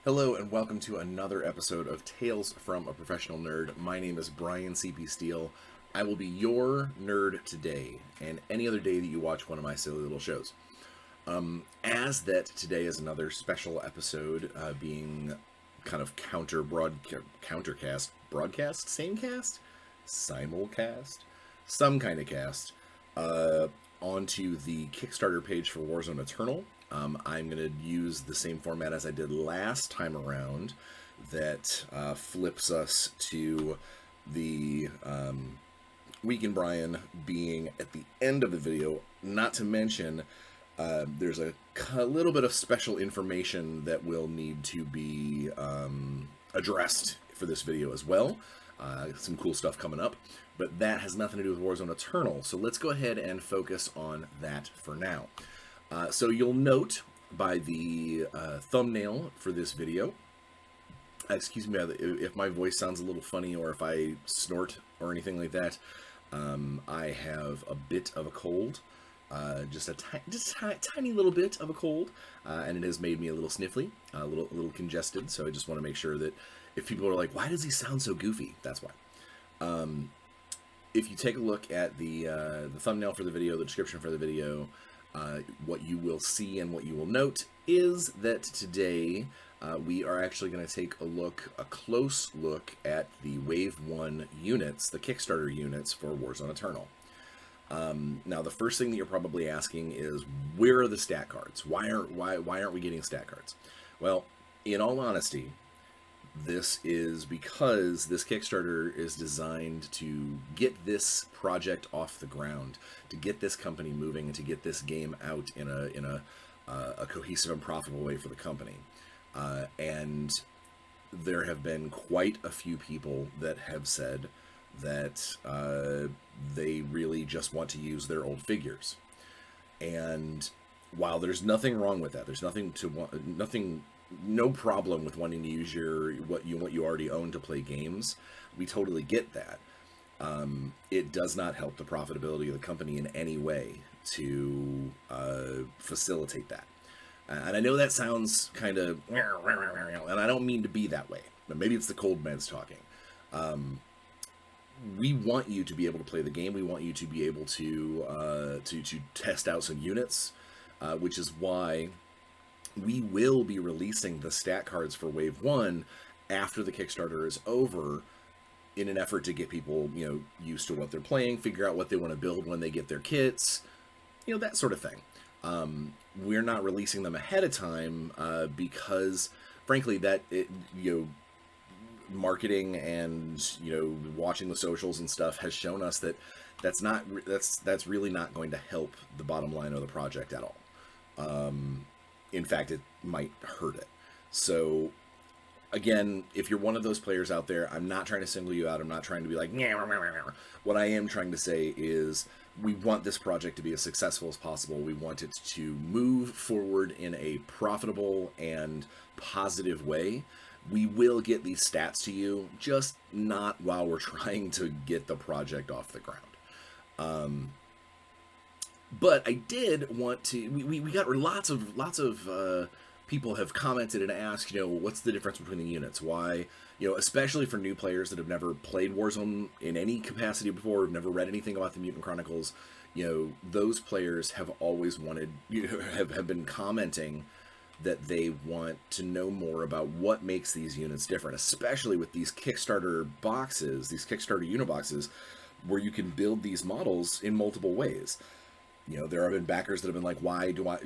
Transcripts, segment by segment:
Hello and welcome to another episode of Tales from a Professional Nerd. My name is Bryan C.P. Steele. I will be your nerd today and any other day that you watch one of my silly little shows. As that today is another special episode being kind of countercast, broadcast, same cast, simulcast, some kind of cast, onto the Kickstarter page for Warzone Eternal. I'm going to use the same format as I did last time around that flips us to the Week in Bryan being at the end of the video. Not to mention, there's a little bit of special information that will need to be addressed for this video as well. Some cool stuff coming up, but that has nothing to do with Warzone Eternal. So let's go ahead and focus on that for now. So you'll note by the thumbnail for this video, excuse me if my voice sounds a little funny or if I snort or anything like that, I have a bit of a cold, just a tiny little bit of a cold, and it has made me a little sniffly, a little congested, so I just want to make sure that if people are like, why does he sound so goofy? That's why. If you take a look at the thumbnail for the video, the description for the video, what you will see and what you will note is that today we are actually going to take a close look at the Wave 1 units, the Kickstarter units for Warzone Eternal. Now, the first thing that you're probably asking is, where are the stat cards? Why aren't we getting stat cards? Well, in all honesty, this is because this Kickstarter is designed to get this project off the ground, to get this company moving, and to get this game out in a cohesive and profitable way for the company. And there have been quite a few people that have said that they really just want to use their old figures. And while there's nothing wrong with that, there's no problem with wanting to use what you already own to play games. We totally get that. It does not help the profitability of the company in any way to facilitate that. And I know that sounds kind of, and I don't mean to be that way, but maybe it's the cold meds talking. We want you to be able to play the game. We want you to be able to test out some units, which is why we will be releasing the stat cards for Wave 1 after the Kickstarter is over, in an effort to get people, used to what they're playing, figure out what they want to build when they get their kits, that sort of thing. We're not releasing them ahead of time because, frankly, marketing and watching the socials and stuff has shown us that that's really not going to help the bottom line of the project at all. In fact, it might hurt it. So, again, if you're one of those players out there, I'm not trying to single you out. I'm not trying to be like, what I am trying to say is we want this project to be as successful as possible. We want it to move forward in a profitable and positive way. We will get these stats to you, just not while we're trying to get the project off the ground. But I did want to. We got lots of people have commented and asked, what's the difference between the units? Why, especially for new players that have never played Warzone in any capacity before, have never read anything about the Mutant Chronicles. Those players have always wanted, have been commenting that they want to know more about what makes these units different, especially with these Kickstarter boxes, these Kickstarter unit boxes, where you can build these models in multiple ways. There have been backers that have been like, why do I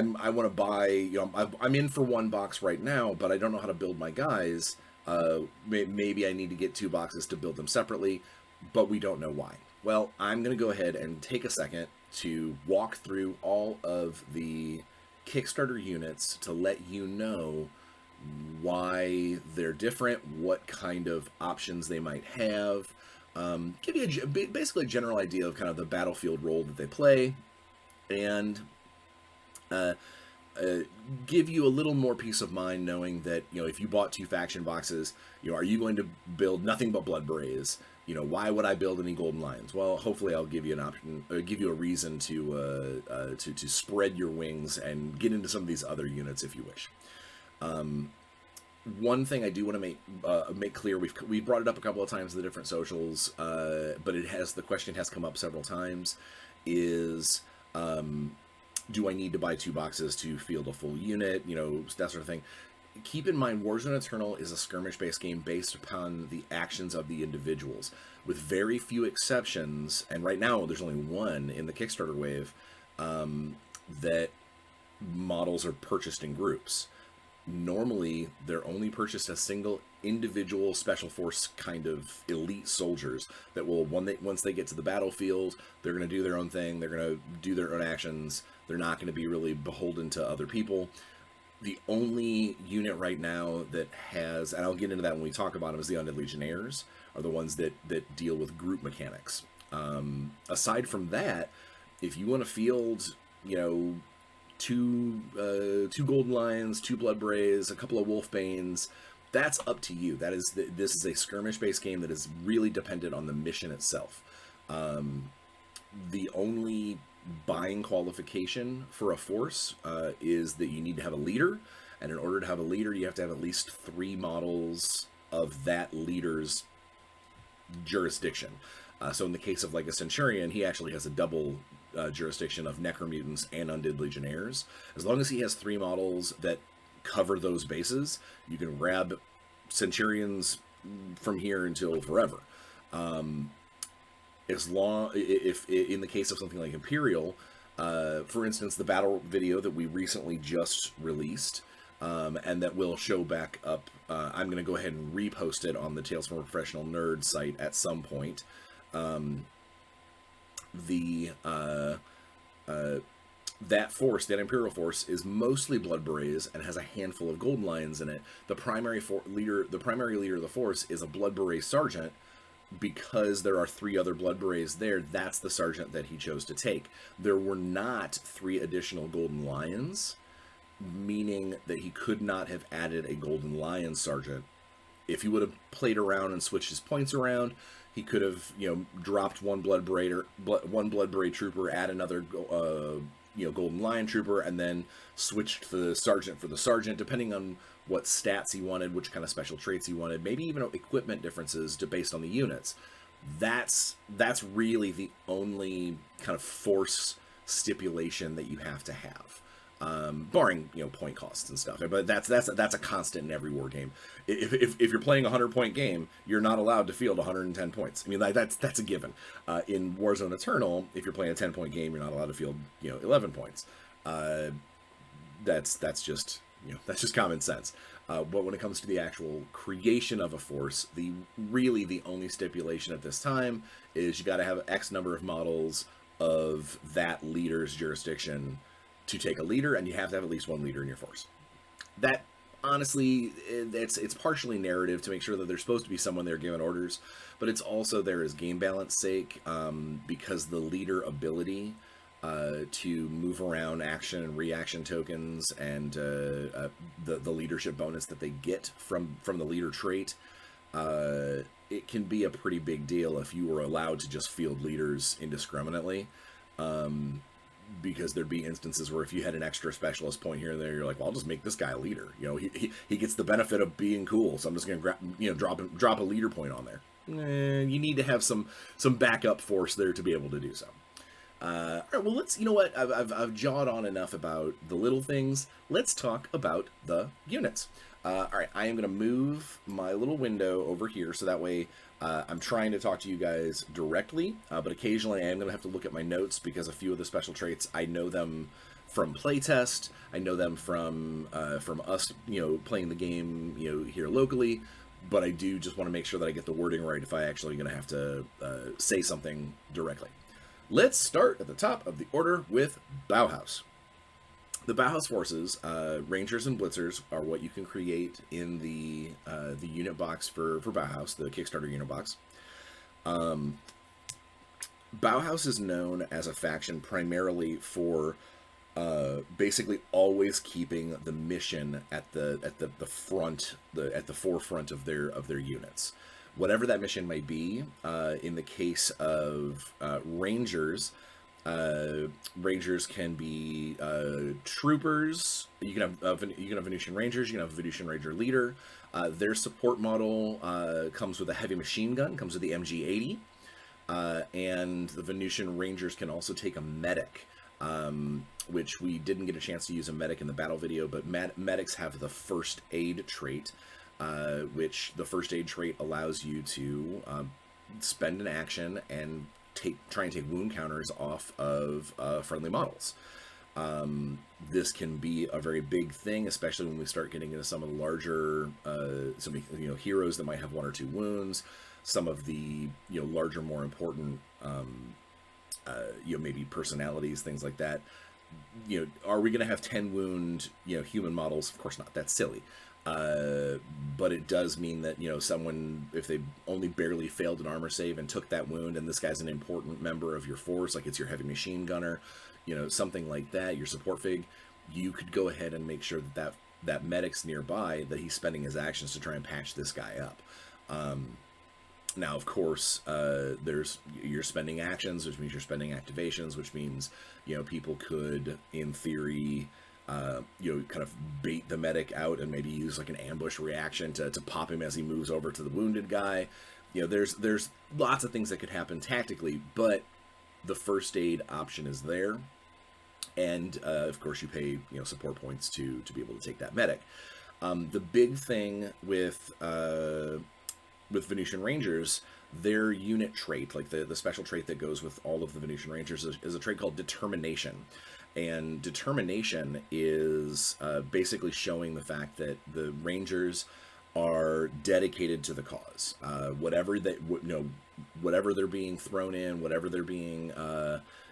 want to buy, I'm in for one box right now, but I don't know how to build my guys. Maybe I need to get two boxes to build them separately, but we don't know why. Well, I'm going to go ahead and take a second to walk through all of the Kickstarter units to let you know why they're different, what kind of options they might have, give you basically a general idea of kind of the battlefield role that they play, and give you a little more peace of mind knowing that, if you bought two faction boxes, are you going to build nothing but blood berets? Why would I build any golden lions? Well, hopefully I'll give you an option, give you a reason to spread your wings and get into some of these other units if you wish. One thing I do want to make clear, we've brought it up a couple of times in the different socials, but the question has come up several times, is do I need to buy 2 boxes to field a full unit, that sort of thing. Keep in mind, Warzone Eternal is a skirmish-based game based upon the actions of the individuals, with very few exceptions, and right now there's only one in the Kickstarter wave, that models are purchased in groups. Normally, they're only purchased as single individual special force kind of elite soldiers that will, once they get to the battlefield, they're going to do their own thing, they're going to do their own actions, they're not going to be really beholden to other people. The only unit right now that has, and I'll get into that when we talk about them, is the Undead Legionnaires, are the ones that deal with group mechanics. Aside from that, if you want to field, two Golden Lions, 2 Blood Brays, a couple of Wolfbanes, that's up to you. This is a skirmish-based game that is really dependent on the mission itself. The only buying qualification for a force is that you need to have a leader, and in order to have a leader, you have to have at least 3 models of that leader's jurisdiction. So in the case of like a Centurion, he actually has a double jurisdiction of Necromutants and Undead Legionnaires. As long as he has 3 models that cover those bases, you can grab Centurions from here until forever. If in the case of something like Imperial, for instance, the battle video that we recently just released, and that will show back up, I'm going to go ahead and repost it on the Tales from a Professional Nerd site at some point. That force, that Imperial force, is mostly Blood Brays and has a handful of Golden Lions in it. The primary leader of the force is a Blood Beret sergeant. Because there are 3 other Blood Berets there, that's the sergeant that he chose to take. There were not 3 additional Golden Lions, meaning that he could not have added a Golden Lion sergeant. If he would have played around and switched his points around, he could have, dropped one Blood Beret trooper, add another, Golden Lion trooper, and then switched the sergeant for the sergeant, depending on what stats he wanted, which kind of special traits he wanted, maybe even equipment differences based on the units. That's really the only kind of force stipulation that you have to have, barring point costs and stuff. But that's a constant in every war game. If you're playing a 100-point game, you're not allowed to field 110 points. I mean, that's a given. In Warzone Eternal, if you're playing a 10-point game, you're not allowed to field 11 points. That's just common sense. But when it comes to the actual creation of a force, the only stipulation at this time is you got to have X number of models of that leader's jurisdiction to take a leader, and you have to have at least 1 leader in your force. That, honestly, it's partially narrative to make sure that there's supposed to be someone there giving orders, but it's also there as game balance sake, because the leader ability to move around action and reaction tokens and the leadership bonus that they get from the leader trait, it can be a pretty big deal if you were allowed to just field leaders indiscriminately, because there'd be instances where if you had an extra specialist point here and there, you're like, well, I'll just make this guy a leader. He gets the benefit of being cool, so I'm just gonna drop a leader point on there. You need to have some backup force there to be able to do so. All right, well, I've jawed on enough about the little things. Let's talk about the units. All right, I am going to move my little window over here, so that way I'm trying to talk to you guys directly, but occasionally I am going to have to look at my notes, because a few of the special traits, I know them from playtest, I know them from us, playing the game, here locally, but I do just want to make sure that I get the wording right if I actually going to have to say something directly. Let's start at the top of the order with Bauhaus. The Bauhaus forces, Rangers and Blitzers, are what you can create in the unit box for Bauhaus, the Kickstarter unit box. Bauhaus is known as a faction primarily for basically always keeping the mission at the forefront of their units. Whatever that mission may be, in the case of Rangers, Rangers can be troopers. You can have Venusian Rangers. You can have a Venusian Ranger leader. Their support model comes with a heavy machine gun, comes with the MG80, and the Venusian Rangers can also take a medic, which we didn't get a chance to use a medic in the battle video, but medics have the first aid trait, which the first aid trait allows you to spend an action and try and take wound counters off of friendly models. This can be a very big thing, especially when we start getting into some of the larger, heroes that might have 1 or 2 wounds. Some of the larger, more important, maybe personalities, things like that. Are we going to have 10 wound human models? Of course not. That's silly. But it does mean that someone, if they only barely failed an armor save and took that wound, and this guy's an important member of your force, like it's your heavy machine gunner, something like that, your support fig, you could go ahead and make sure that medic's nearby, that he's spending his actions to try and patch this guy up. Now, of course, you're spending actions, which means you're spending activations, which means people could, in theory, kind of bait the medic out and maybe use like an ambush reaction to pop him as he moves over to the wounded guy. There's lots of things that could happen tactically, but the first aid option is there, and of course you pay support points to be able to take that medic. The big thing with Venusian Rangers, their unit trait, like the special trait that goes with all of the Venusian Rangers, is a trait called Determination. And Determination is basically showing the fact that the Rangers are dedicated to the cause. Whatever they're being thrown in, whatever they're being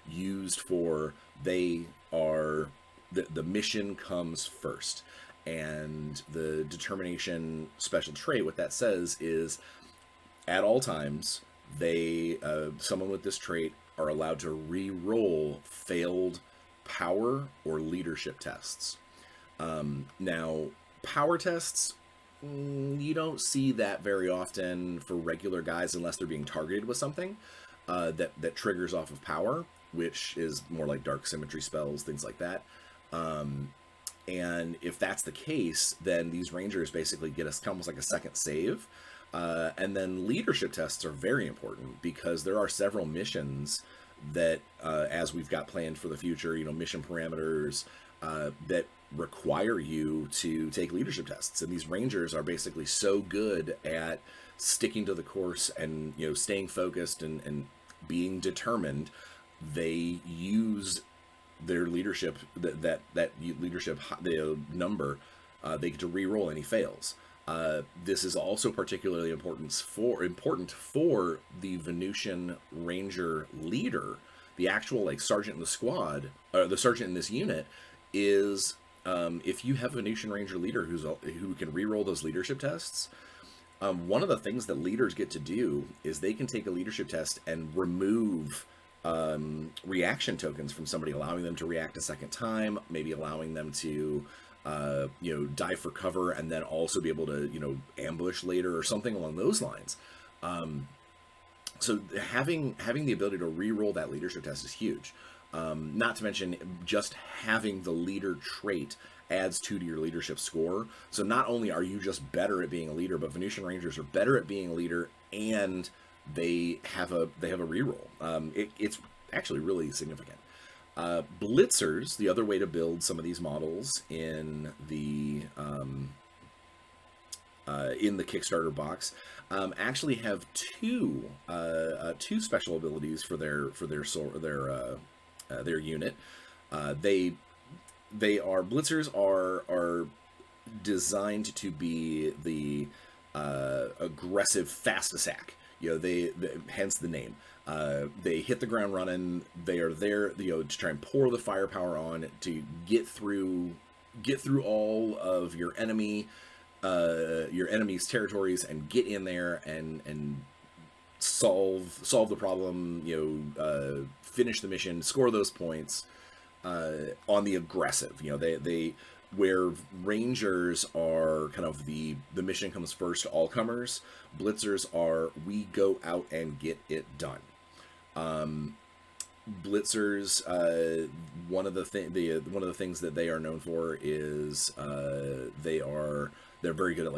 used for, they are the mission comes first. And the Determination special trait, what that says is, at all times, someone with this trait are allowed to re-roll failed power or leadership tests. Now, power tests, you don't see that very often for regular guys unless they're being targeted with something that triggers off of power, which is more like dark symmetry spells, things like that. And if that's the case, then these Rangers basically get us almost like a second save. And then leadership tests are very important, because there are several missions that, as we've got planned for the future, mission parameters that require you to take leadership tests. And these Rangers are basically so good at sticking to the course and, staying focused and being determined. They use their leadership, that leadership number, they get to re-roll any fails. This is also particularly important for the Venusian Ranger leader, the actual sergeant in the squad, or the sergeant in this unit, is if you have a Venusian Ranger leader who can re-roll those leadership tests. One of the things that leaders get to do is they can take a leadership test and remove reaction tokens from somebody, allowing them to react a second time, maybe allowing them to dive for cover and then also be able to ambush later or something along those lines. So having the ability to re-roll that leadership test is huge. Not to mention, just having the leader trait adds 2 to your leadership score. So not only are you just better at being a leader, but Venusian Rangers are better at being a leader, and they have a reroll. It's actually really significant. Blitzers, the other way to build some of these models in the Kickstarter box, actually have two special abilities for their unit. Blitzers are designed to be the aggressive fast attack. Hence the name. They hit the ground running. They are there, to try and pour the firepower on to get through all of your enemy's territories and get in there and solve the problem. Finish the mission, score those points on the aggressive. They where Rangers are kind of the mission comes first to all comers. Blitzers are, we go out and get it done. Blitzers, one of the things that they are known for is they're very good at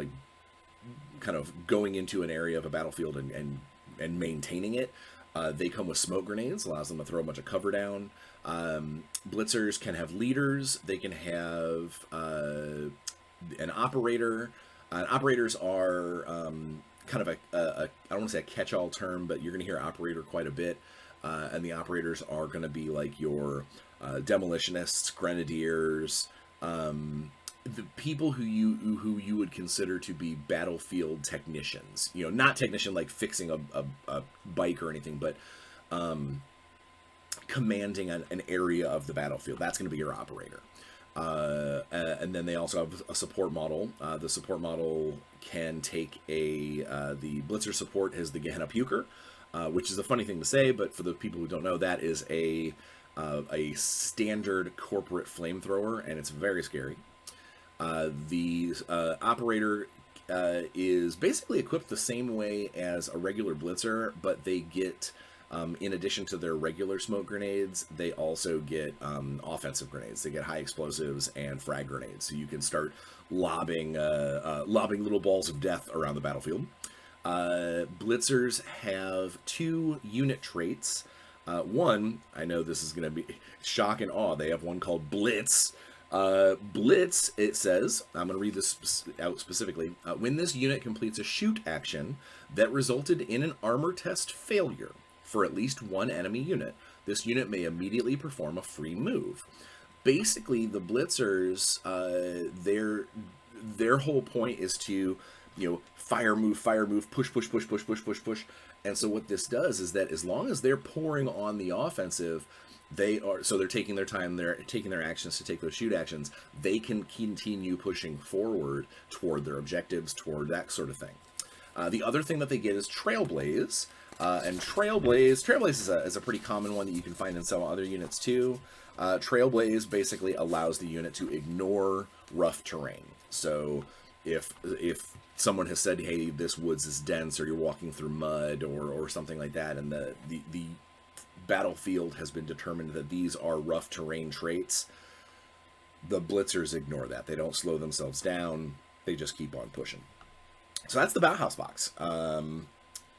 kind of going into an area of a battlefield and maintaining it. They come with smoke grenades, allows them to throw a bunch of cover down. Blitzers can have leaders. They can have an operator. Operators are kind of I don't want to say a catch-all term, but you're going to hear operator quite a bit. And the operators are going to be like your demolitionists, grenadiers, the people who you would consider to be battlefield technicians. You know, not technician like fixing a bike or anything, but commanding an area of the battlefield. That's going to be your operator. And then they also have a support model. The support model can take the Blitzer support is the Gehenna Puker, which is a funny thing to say, but for the people who don't know, that is a standard corporate flamethrower, and it's very scary. The operator is basically equipped the same way as a regular Blitzer, but they get, in addition to their regular smoke grenades, they also get offensive grenades. They get high explosives and frag grenades, so you can start lobbing little balls of death around the battlefield. Blitzers have 2 unit traits. One, I know this is going to be shock and awe. They have one called Blitz. Blitz, it says, I'm going to read this out specifically. When this unit completes a shoot action that resulted in an armor test failure for at least one enemy unit, this unit may immediately perform a free move. Basically, the Blitzers, their whole point is to, you know, fire, move, push. And so what this does is that as long as they're pouring on the offensive, they're taking their time, they're taking their actions to take those shoot actions, they can continue pushing forward toward their objectives, toward that sort of thing. The other thing that they get is Trailblaze, and Trailblaze is a pretty common one that you can find in some other units too. Trailblaze basically allows the unit to ignore rough terrain. So if someone has said, hey, this woods is dense, or you're walking through mud or something like that, and the battlefield has been determined that these are rough terrain traits, the Blitzers ignore that. They don't slow themselves down. They just keep on pushing. So that's the Bauhaus box.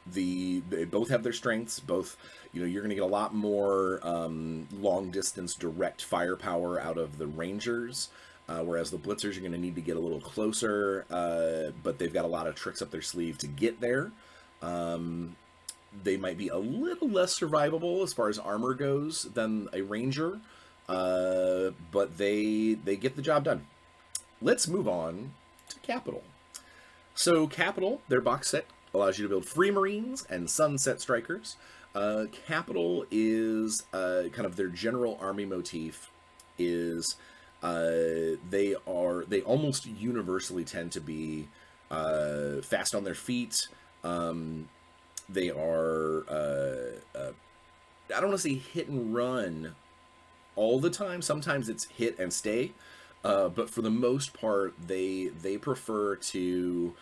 They both have their strengths. Both, you know, you're going to get a lot more long distance direct firepower out of the Rangers. Whereas the Blitzers, you're going to need to get a little closer, but they've got a lot of tricks up their sleeve to get there. They might be a little less survivable as far as armor goes than a Ranger, but they get the job done. Let's move on to Capital. So Capital, their box set allows you to build Free Marines and Sunset Strikers. Capital is kind of their general army motif is... they almost universally tend to be fast on their feet. They are I don't want to say hit and run all the time. Sometimes it's hit and stay, but for the most part, they prefer to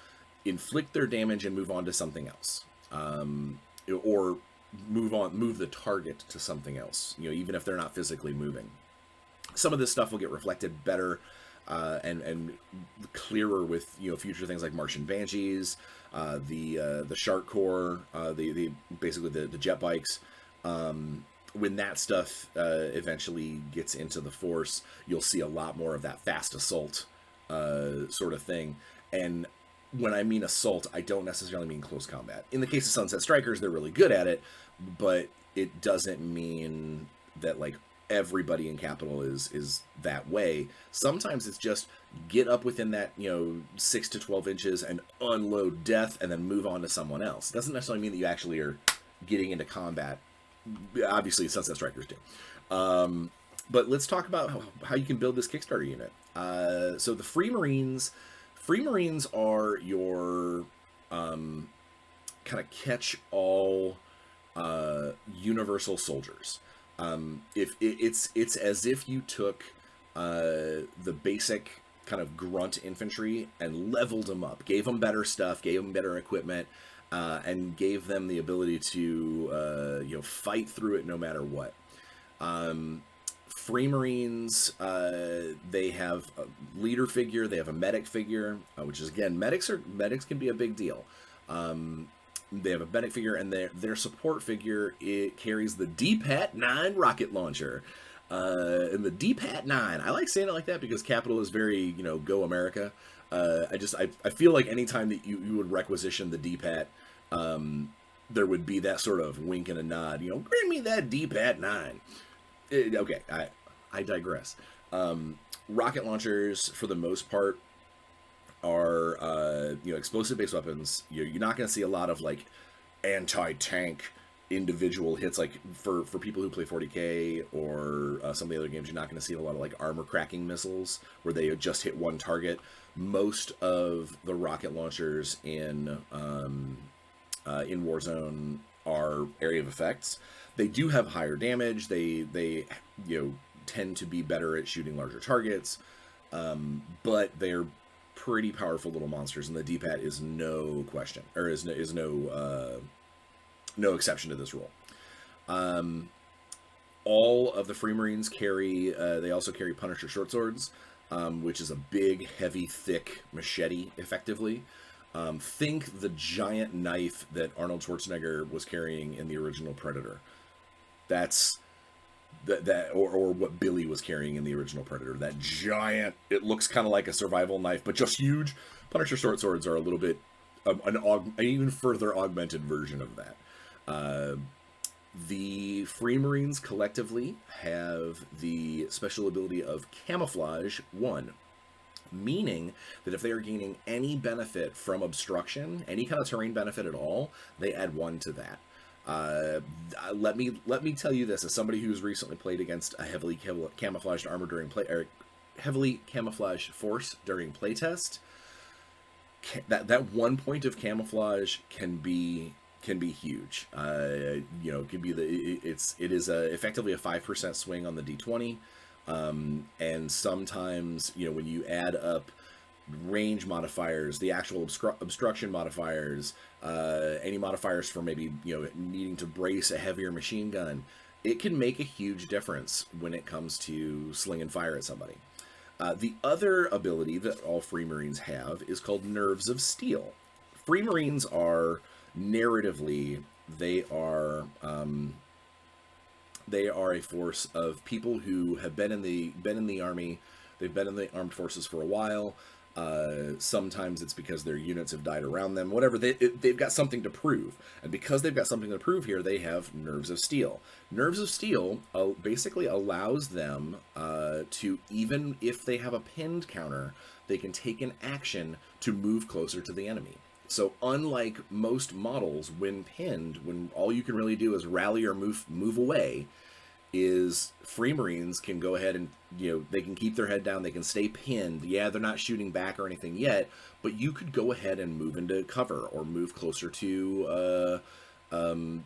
inflict their damage and move on to something else, or move the target to something else. You know, even if they're not physically moving. Some of this stuff will get reflected better and clearer with, you know, future things like Martian Banshees, the Shark Corps, the basically the jet bikes. When that stuff eventually gets into the force, you'll see a lot more of that fast assault sort of thing. And when I mean assault, I don't necessarily mean close combat. In the case of Sunset Strikers, they're really good at it, but it doesn't mean that like everybody in Capital is that way. Sometimes it's just get up within that, you know, 6 to 12 inches and unload death and then move on to someone else. It doesn't necessarily mean that you actually are getting into combat. Obviously, Sunset Strikers do. But let's talk about how you can build this Kickstarter unit. So the Free Marines are your kind of catch-all universal soldiers. If it's as if you took the basic kind of grunt infantry and leveled them up, gave them better stuff, gave them better equipment, and gave them the ability to you know, fight through it no matter what. Free Marines, they have a leader figure, they have a medic figure, which is, again, medics can be a big deal. They have a medic figure, and their support figure, it carries the D-Pat-9 rocket launcher. And the D-Pat-9, I like saying it like that because Capital is very, go America. I feel like anytime that you would requisition the D-Pat, there would be that sort of wink and a nod, bring me that D-Pat-9. Okay, I digress. Rocket launchers, for the most part, are explosive-based weapons. You're not going to see a lot of like anti-tank individual hits. Like for people who play 40K or some of the other games, you're not going to see a lot of like armor cracking missiles where they just hit one target. Most of the rocket launchers in Warzone are area of effects. They do have higher damage. They tend to be better at shooting larger targets, but they're pretty powerful little monsters, and the D-Pad is no question, or is no exception to this rule. All of the Free Marines carry. They also carry Punisher short swords, which is a big, heavy, thick machete, effectively. Think the giant knife that Arnold Schwarzenegger was carrying in the original Predator. That's or what Billy was carrying in the original Predator. That giant, it looks kind of like a survival knife, but just huge. Punisher short swords are a little bit an even further augmented version of that. The Free Marines collectively have the special ability of Camouflage 1, meaning that if they are gaining any benefit from obstruction, any kind of terrain benefit at all, they add 1 to that. Let me tell you this, as somebody who's recently played against a heavily camouflaged armor during play, or heavily camouflaged force during playtest, that 1 point of camouflage can be huge. It can be it is effectively a 5% swing on the D20, and sometimes when you add up range modifiers, the actual obstruction modifiers, any modifiers for maybe needing to brace a heavier machine gun, it can make a huge difference when it comes to sling and fire at somebody. The other ability that all Free Marines have is called Nerves of Steel. Free Marines are narratively, they are a force of people who have been in the army. They've been in the armed forces for a while. Sometimes it's because their units have died around them. Whatever, they've got something to prove, and because they've got something to prove here, they have Nerves of Steel. Nerves of Steel basically allows them to, even if they have a pinned counter, they can take an action to move closer to the enemy. So unlike most models, when pinned, when all you can really do is rally or move away, is Free Marines can go ahead and, they can keep their head down, they can stay pinned. Yeah, they're not shooting back or anything yet, but you could go ahead and move into cover or move closer to an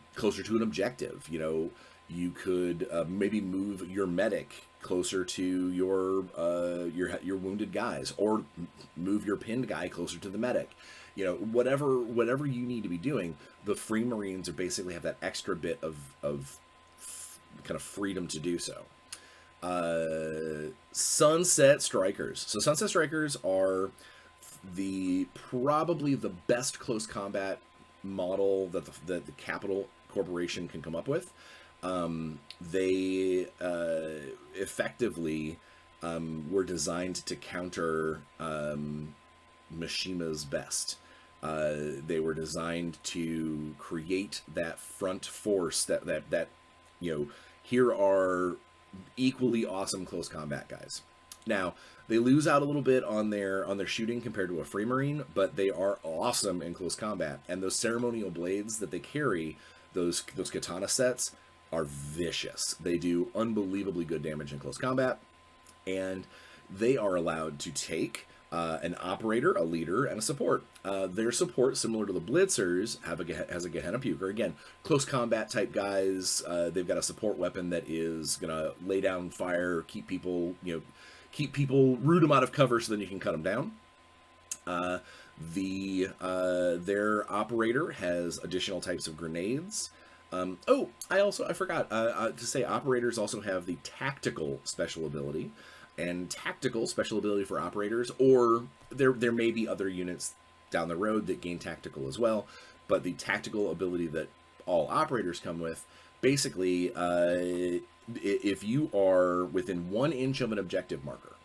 objective. You could maybe move your medic closer to your wounded guys, or move your pinned guy closer to the medic. Whatever you need to be doing, the Free Marines are basically have that extra bit of kind of freedom to do so. Sunset Strikers. So Sunset Strikers are probably the best close combat model that the Capital Corporation can come up with. They effectively were designed to counter Mishima's best. They were designed to create that front force that here are equally awesome close combat guys. Now, they lose out a little bit on their shooting compared to a Free Marine, but they are awesome in close combat. And those ceremonial blades that they carry, those katana sets, are vicious. They do unbelievably good damage in close combat, and they are allowed to take an operator, a leader, and a support. Their support, similar to the Blitzers, has a Gehenna Puker. Again, close combat type guys. They've got a support weapon that is gonna lay down fire, keep people, root them out of cover so then you can cut them down. Their operator has additional types of grenades. I forgot to say operators also have the tactical special ability, and tactical special ability for operators, or there may be other units down the road that gain tactical as well, but the tactical ability that all operators come with, basically, if you are within 1 inch of an objective marker,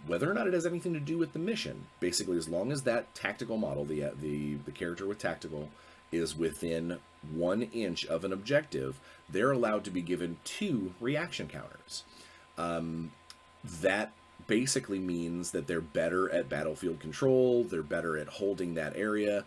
whether or not it has anything to do with the mission, basically, as long as that tactical model, the character with tactical, is within 1 inch of an objective, they're allowed to be given 2 reaction counters. That basically means that they're better at battlefield control, they're better at holding that area.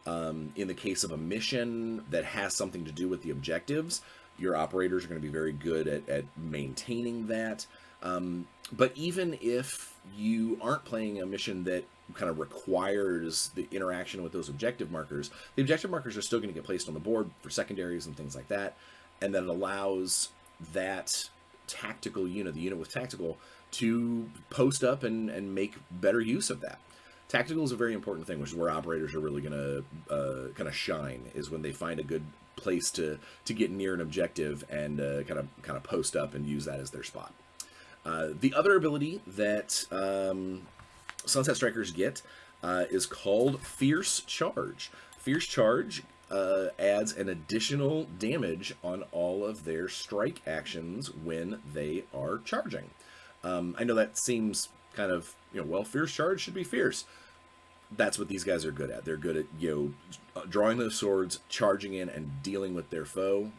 In the case of a mission that has something to do with the objectives, your operators are going to be very good at maintaining that. But even if you aren't playing a mission that kind of requires the interaction with those objective markers, the objective markers are still going to get placed on the board for secondaries and things like that, and then it allows that tactical unit, the unit with tactical, to post up and make better use of that. Tactical is a very important thing, which is where operators are really going to kind of shine, is when they find a good place to get near an objective and kind of post up and use that as their spot. The other ability that Sunset Strikers get is called Fierce Charge. Fierce Charge adds an additional damage on all of their strike actions when they are charging. I know that seems kind of, well, Fierce Charge should be fierce. That's what these guys are good at. They're good at, drawing those swords, charging in, and dealing with their foe.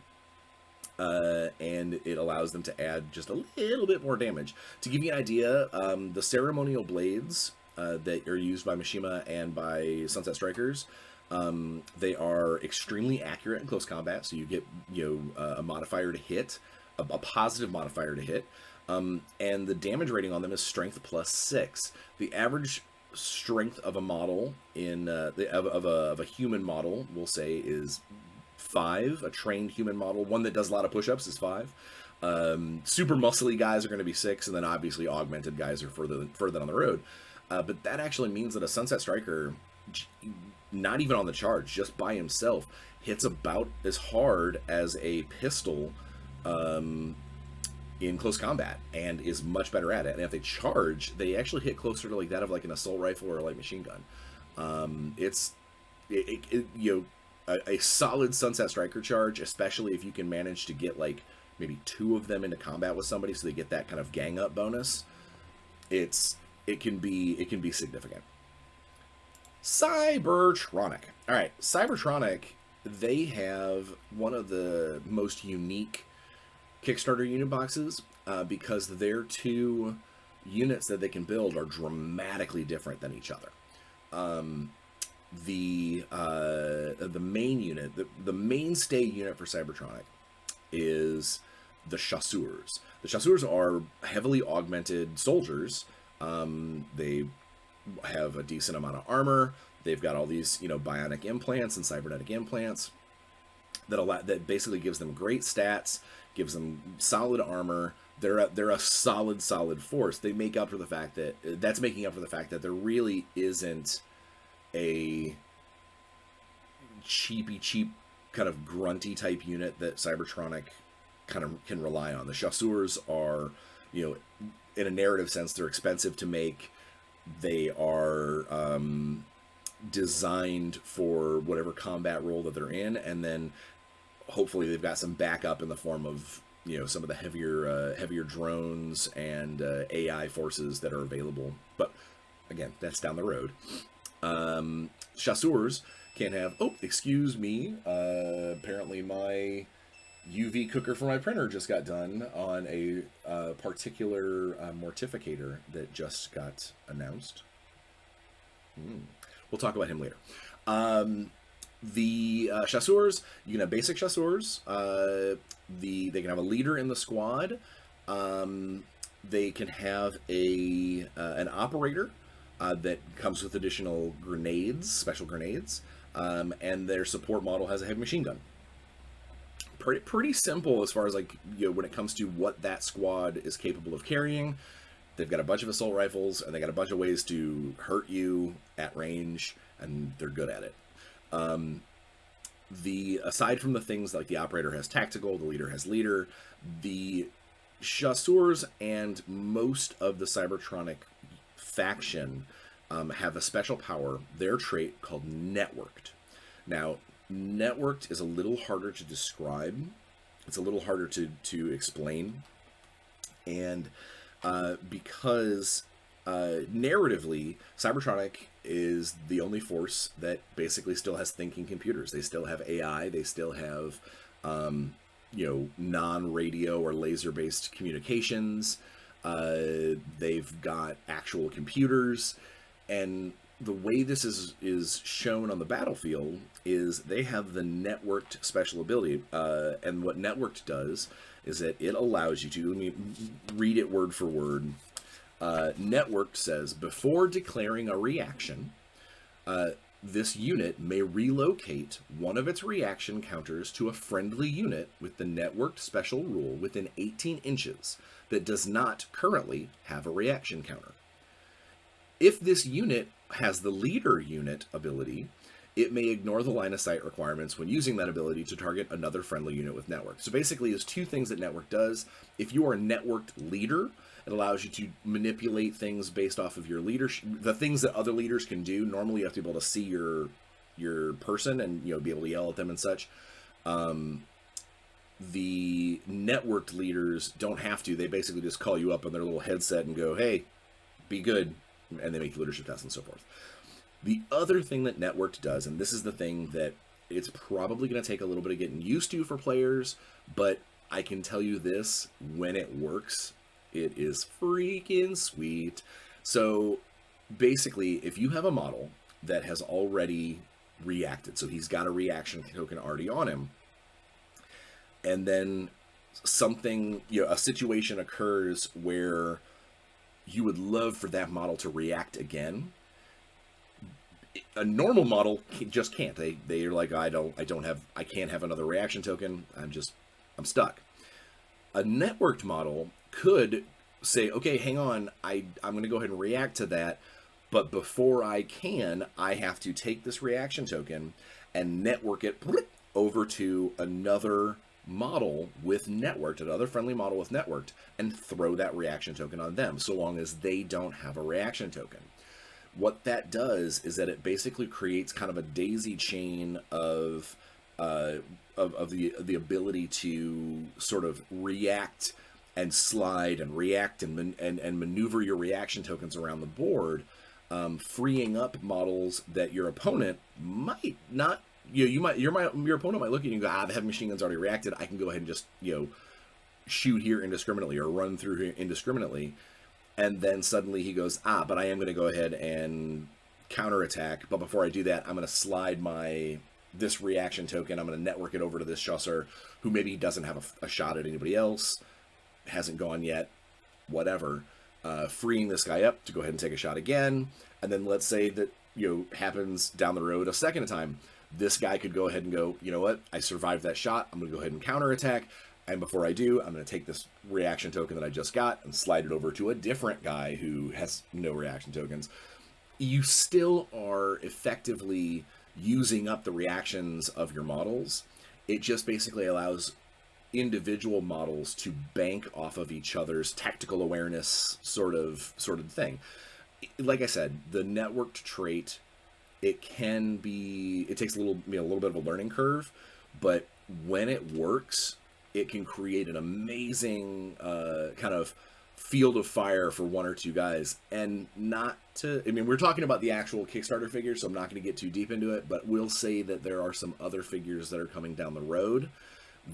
And it allows them to add just a little bit more damage. To give you an idea, the ceremonial blades that are used by Mishima and by Sunset Strikers, they are extremely accurate in close combat, so you get a modifier to hit, a positive modifier to hit, and the damage rating on them is strength +6. The average strength of a model of a human model, we'll say, is 5. A trained human model, one that does a lot of push-ups, is 5. Super muscly guys are going to be 6, and then obviously augmented guys are further down the road. But that actually means that a Sunset Striker, not even on the charge, just by himself, hits about as hard as a pistol in close combat, and is much better at it. And if they charge, they actually hit closer to like that of like an assault rifle or a light machine gun. A solid Sunset Striker charge, especially if you can manage to get like maybe 2 of them into combat with somebody, so they get that kind of gang up bonus. It can be significant. Cybertronic. All right, Cybertronic. They have one of the most unique Kickstarter unit boxes because their 2 units that they can build are dramatically different than each other. The main unit, the mainstay unit for Cybertronic is the Chasseurs. The Chasseurs are heavily augmented soldiers. They have a decent amount of armor. They've got all these, bionic implants and cybernetic implants that basically gives them great stats, gives them solid armor. They're a solid force. They make up for the fact that's making up for the fact that there really isn't a cheap kind of grunty type unit that Cybertronic kind of can rely on. The Chasseurs are, in a narrative sense, they're expensive to make. They are designed for whatever combat role that they're in, and then hopefully they've got some backup in the form of some of the heavier drones and AI forces that are available. But again, that's down the road. Chasseurs can have, excuse me, apparently my UV cooker for my printer just got done on a particular Mortificator that just got announced. We'll talk about him later. The Chasseurs, you can have basic Chasseurs. They can have a leader in the squad. They can have an operator that comes with additional grenades, special grenades, and their support model has a heavy machine gun. Pretty simple as far as when it comes to what that squad is capable of carrying. They've got a bunch of assault rifles, and they got a bunch of ways to hurt you at range, and they're good at it. aside from the things like the operator has tactical, the leader has leader, the chasseurs and most of the Cybertronic faction have a special power, their trait called networked. Now, networked is a little harder to describe. It's a little harder to explain. And because narratively, Cybertronic is the only force that basically still has thinking computers. They still have AI. They still have, non-radio or laser-based communications. They've got actual computers. And the way this is shown on the battlefield is they have the networked special ability. And what networked does is that it allows you to, let me read it word for word. Networked says, before declaring a reaction, this unit may relocate one of its reaction counters to a friendly unit with the networked special rule within 18 inches that does not currently have a reaction counter. If this unit has the leader unit ability, it may ignore the line of sight requirements when using that ability to target another friendly unit with network. So basically, there's two things that network does. If you are a networked leader, it allows you to manipulate things based off of your leadership. The things that other leaders can do, normally you have to be able to see your person and be able to yell at them and such. The networked leaders don't have to. They basically just call you up on their little headset and go, hey, be good. And they make leadership tests and so forth. The other thing that networked does, and this is the thing that it's probably going to take a little bit of getting used to for players, but I can tell you this, when it works, it is freaking sweet. So basically, if you have a model that has already reacted, so he's got a reaction token already on him, and then something, a situation occurs where you would love for that model to react again. A normal model just can't. They're like, I can't have another reaction token. I'm stuck. A networked model could say, okay, hang on, I'm going to go ahead and react to that, but before I can, I have to take this reaction token and network it over to another model with networked, another friendly model with networked, and throw that reaction token on them, so long as they don't have a reaction token. What that does is that it basically creates kind of a daisy chain of the ability to sort of react and slide and react and maneuver your reaction tokens around the board, freeing up models that your opponent might not. Your opponent might look at you and go, the heavy machine gun's already reacted. I can go ahead and just shoot here indiscriminately or run through here indiscriminately. And then suddenly he goes, but I am going to go ahead and counterattack. But before I do that, I'm going to slide this reaction token. I'm going to network it over to this chasseur who maybe doesn't have a shot at anybody else, hasn't gone yet, whatever. Freeing this guy up to go ahead and take a shot again. And then let's say that, happens down the road a second time. This guy could go ahead and go, you know what? I survived that shot. I'm going to go ahead and counterattack. And before I do, I'm going to take this reaction token that I just got and slide it over to a different guy who has no reaction tokens. You still are effectively using up the reactions of your models. It just basically allows individual models to bank off of each other's tactical awareness sort of thing. Like I said, the networked trait, it takes a little bit of a learning curve, but when it works, it can create an amazing kind of field of fire for one or two guys. And we're talking about the actual Kickstarter figures, so I'm not going to get too deep into it, but we'll say that there are some other figures that are coming down the road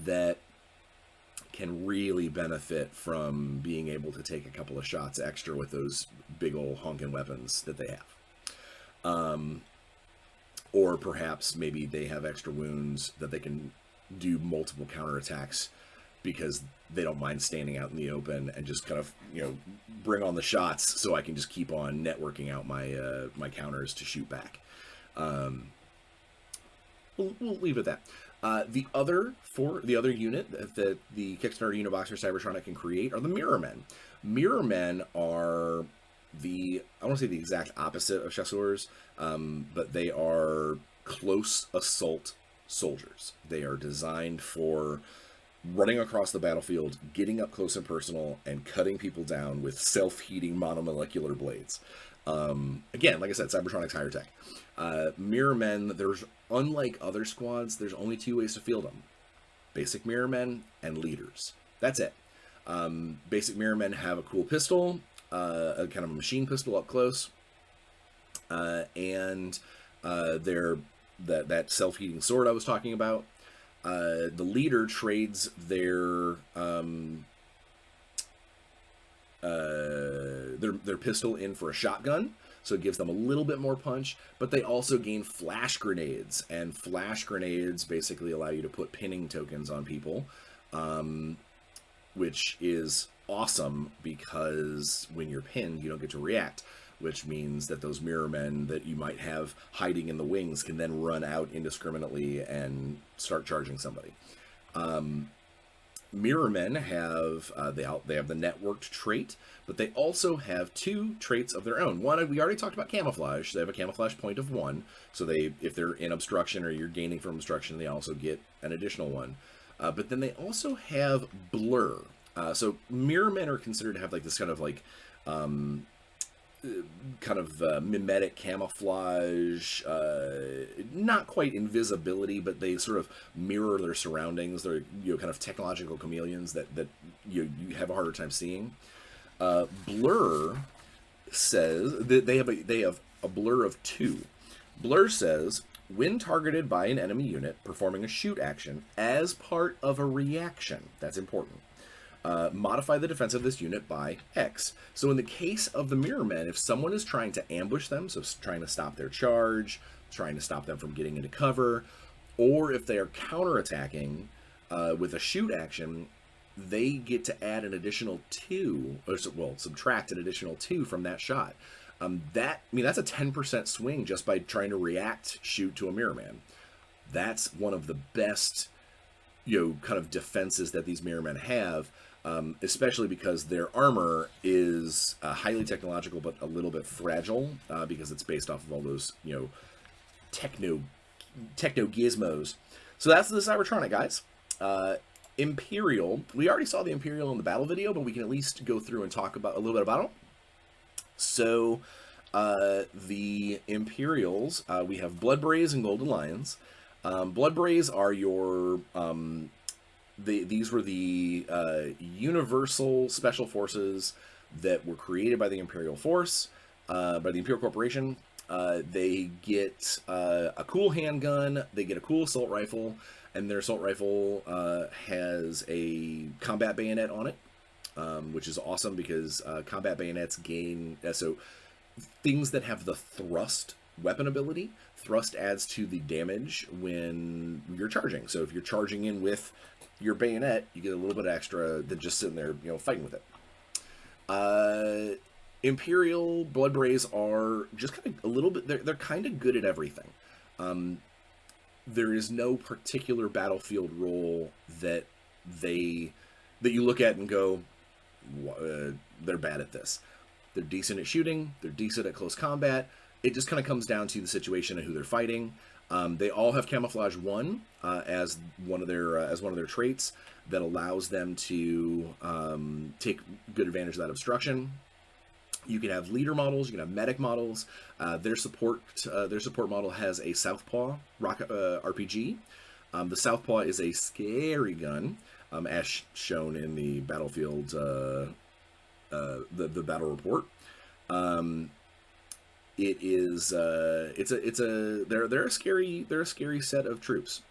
that can really benefit from being able to take a couple of shots extra with those big old honking weapons that they have. Or perhaps maybe they have extra wounds that they can do multiple counterattacks because they don't mind standing out in the open and just kind of, bring on the shots so I can just keep on networking out my counters to shoot back. We'll leave it at that. The other unit that the Kickstarter unit box for Cybertronic can create are the Mirror Men. Mirror Men are I want to say the exact opposite of chasseurs, but they are close assault soldiers. They are designed for running across the battlefield, getting up close and personal, and cutting people down with self-heating monomolecular blades. Again, like I said, Cybertronic's higher tech. Mirror Men, unlike other squads, there's only 2 ways to field them. Basic Mirror Men and leaders. That's it. Basic Mirror Men have a cool pistol, a kind of a machine pistol up close, and that self-heating sword I was talking about. The leader trades their pistol in for a shotgun, so it gives them a little bit more punch, but they also gain flash grenades, and flash grenades basically allow you to put pinning tokens on people, which is awesome because when you're pinned, you don't get to react, which means that those mirror men that you might have hiding in the wings can then run out indiscriminately and start charging somebody. Mirror men have they have the networked trait, but they also have 2 traits of their own. One, we already talked about camouflage. They have a camouflage point of 1, so if they're in obstruction or you're gaining from obstruction, they also get an additional one. But then they also have blur. So mirror men are considered to have like this kind of like mimetic camouflage, not quite invisibility, but they sort of mirror their surroundings. They're kind of technological chameleons that you have a harder time seeing. Blur says that they have a blur of 2. Blur says when targeted by an enemy unit performing a shoot action as part of a reaction. That's important. Modify the defense of this unit by X. So in the case of the Mirror Men, if someone is trying to ambush them, so trying to stop their charge, trying to stop them from getting into cover, or if they are counterattacking with a shoot action, they get to add an additional 2, subtract an additional 2 from that shot. That's a 10% swing just by trying to shoot to a Mirror Man. That's one of the best, kind of defenses that these Mirror Men have. Especially because their armor is highly technological but a little bit fragile because it's based off of all those techno gizmos. So that's the Cybertronic, guys. Imperial. We already saw the Imperial in the battle video, but we can at least go through and talk about a little bit about them. So the Imperials, we have Bloodbraze and Golden Lions. Bloodbraze are your these were the universal special forces that were created by the Imperial Force, by the Imperial Corporation. They get a cool handgun, they get a cool assault rifle, and their assault rifle has a combat bayonet on it, which is awesome because combat bayonets gain... so things that have the thrust weapon ability, thrust adds to the damage when you're charging. So if you're charging in with your bayonet, you get a little bit extra than just sitting there, fighting with it. Imperial Bloodbraze are just kind of a little bit, they're kind of good at everything. There is no particular battlefield role that you look at and go, they're bad at this. They're decent at shooting, they're decent at close combat. It just kind of comes down to the situation and who they're fighting. They all have Camouflage 1 as one of their traits that allows them to take good advantage of that obstruction. You can have leader models, you can have medic models. Their support model has a Southpaw RPG. The Southpaw is a scary gun, as shown in the battlefield the battle report. They're a scary set of troops.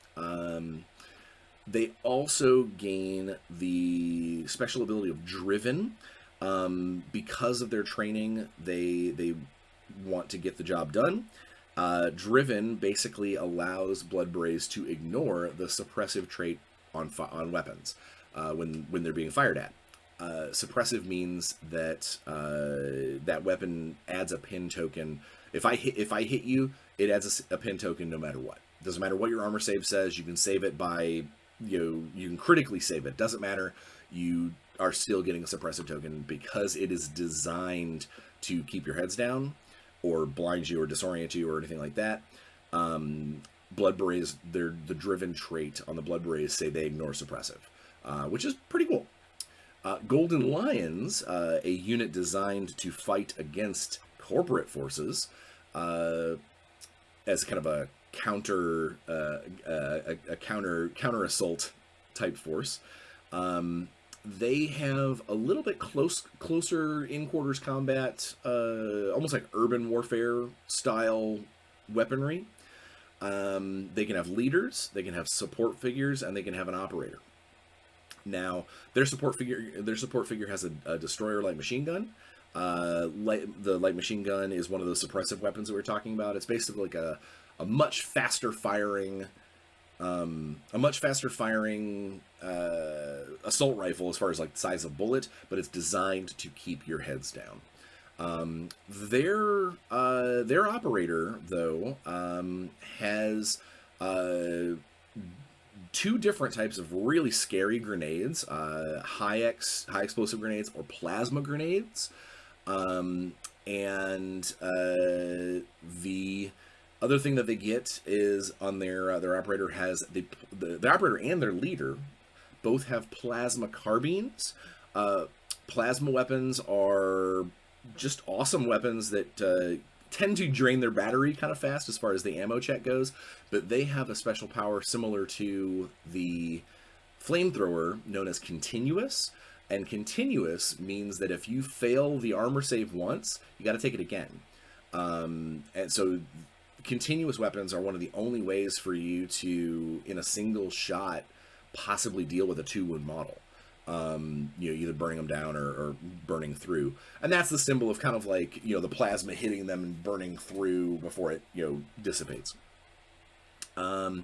They also gain the special ability of Driven. Because of their training, they want to get the job done. Driven basically allows Bloodbraze to ignore the suppressive trait on weapons when they're being fired at. Suppressive means that that weapon adds a pin token. If I hit you, it adds a pin token no matter what. Doesn't matter what your armor save says. You can save it by you can critically save it. Doesn't matter. You are still getting a suppressive token because it is designed to keep your heads down or blind you or disorient you or anything like that. Blood Berets, the driven trait on the Blood Berets say they ignore suppressive, which is pretty cool. Golden Lions, a unit designed to fight against corporate forces, as kind of a counter assault type force. They have a little bit closer in quarters combat, almost like urban warfare style weaponry. They can have leaders, they can have support figures, and they can have an operator. Now, their support figure has a destroyer light machine gun. The light machine gun is one of those suppressive weapons that we were talking about. It's basically like a much faster firing assault rifle as far as like the size of bullet, but it's designed to keep your heads down. Their operator though has two different types of really scary grenades, high explosive grenades or plasma grenades, and the other thing that they get is on their operator has the operator and their leader both have plasma carbines. Plasma weapons are just awesome weapons that tend to drain their battery kind of fast as far as the ammo check goes, but they have a special power similar to the flamethrower known as continuous. And continuous means that if you fail the armor save once, you got to take it again. And so continuous weapons are one of the only ways for you to, in a single shot, possibly deal with a 2-wound model. Either burning them down or burning through. And that's the symbol of kind of like, the plasma hitting them and burning through before it, dissipates. The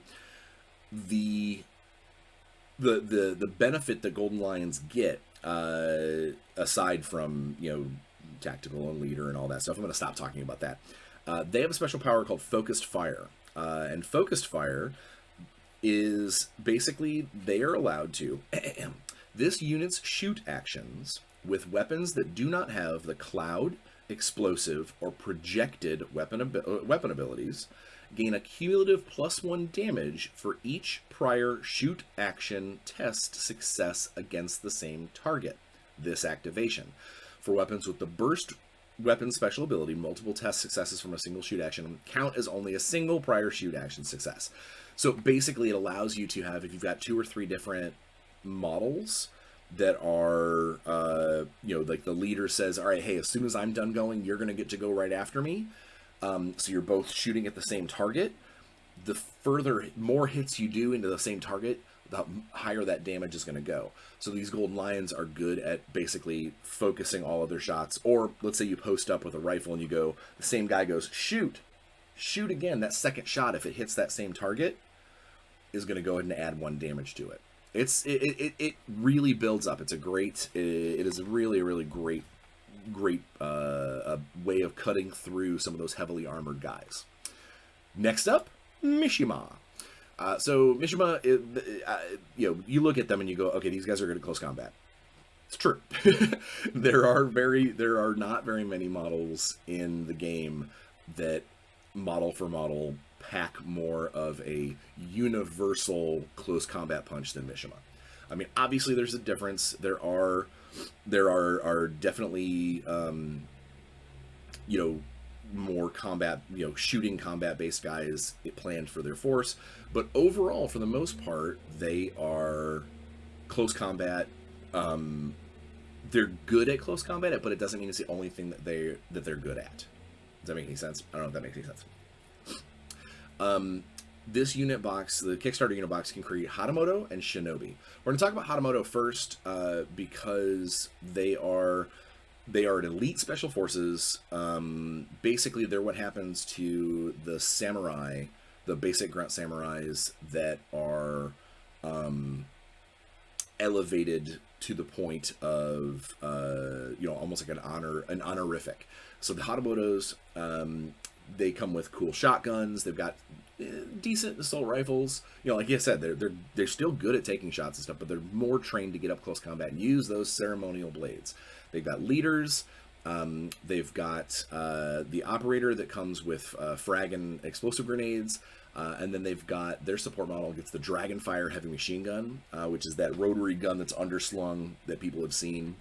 benefit that Golden Lions get, aside from, tactical and leader and all that stuff, I'm going to stop talking about that. They have a special power called Focused Fire. And Focused Fire is basically they are allowed to... This unit's shoot actions with weapons that do not have the cloud, explosive, or projected weapon abilities gain a cumulative +1 damage for each prior shoot action test success against the same target. This activation. For weapons with the burst weapon special ability, multiple test successes from a single shoot action count as only a single prior shoot action success. So basically it allows you to have, if you've got 2 or 3 different models that are, like the leader says, all right, hey, as soon as I'm done going, you're going to get to go right after me. So you're both shooting at the same target. The more hits you do into the same target, the higher that damage is going to go. So these Golden Lions are good at basically focusing all of their shots. Or let's say you post up with a rifle and the same guy goes, shoot again. That second shot, if it hits that same target, is going to go ahead and add 1 damage to it. It really builds up. It is a really great way of cutting through some of those heavily armored guys. Next up, Mishima. So Mishima, you look at them and you go, okay, these guys are good at close combat. It's true. There are not very many models in the game that model for model pack more of a universal close combat punch than Mishima. I mean, obviously there's a difference. There are definitely more combat, shooting combat based guys planned for their force, but overall for the most part they are close combat. They're good at close combat, but it doesn't mean it's the only thing that they're good at. Does that make any sense? I don't know if that makes any sense. This unit box, the Kickstarter unit box, can create Hatamoto and Shinobi. We're going to talk about Hatamoto first because they are an elite special forces. Basically, they're what happens to the samurai, the basic grunt samurais that are elevated to the point of almost like an honorific. So the Hatamotos, they come with cool shotguns. They've got decent assault rifles. Like I said, they're still good at taking shots and stuff, but they're more trained to get up close combat and use those ceremonial blades. They've got leaders. They've got the operator that comes with frag and explosive grenades. And then they've got their support model gets the Dragonfire heavy machine gun, which is that rotary gun that's underslung that people have seen.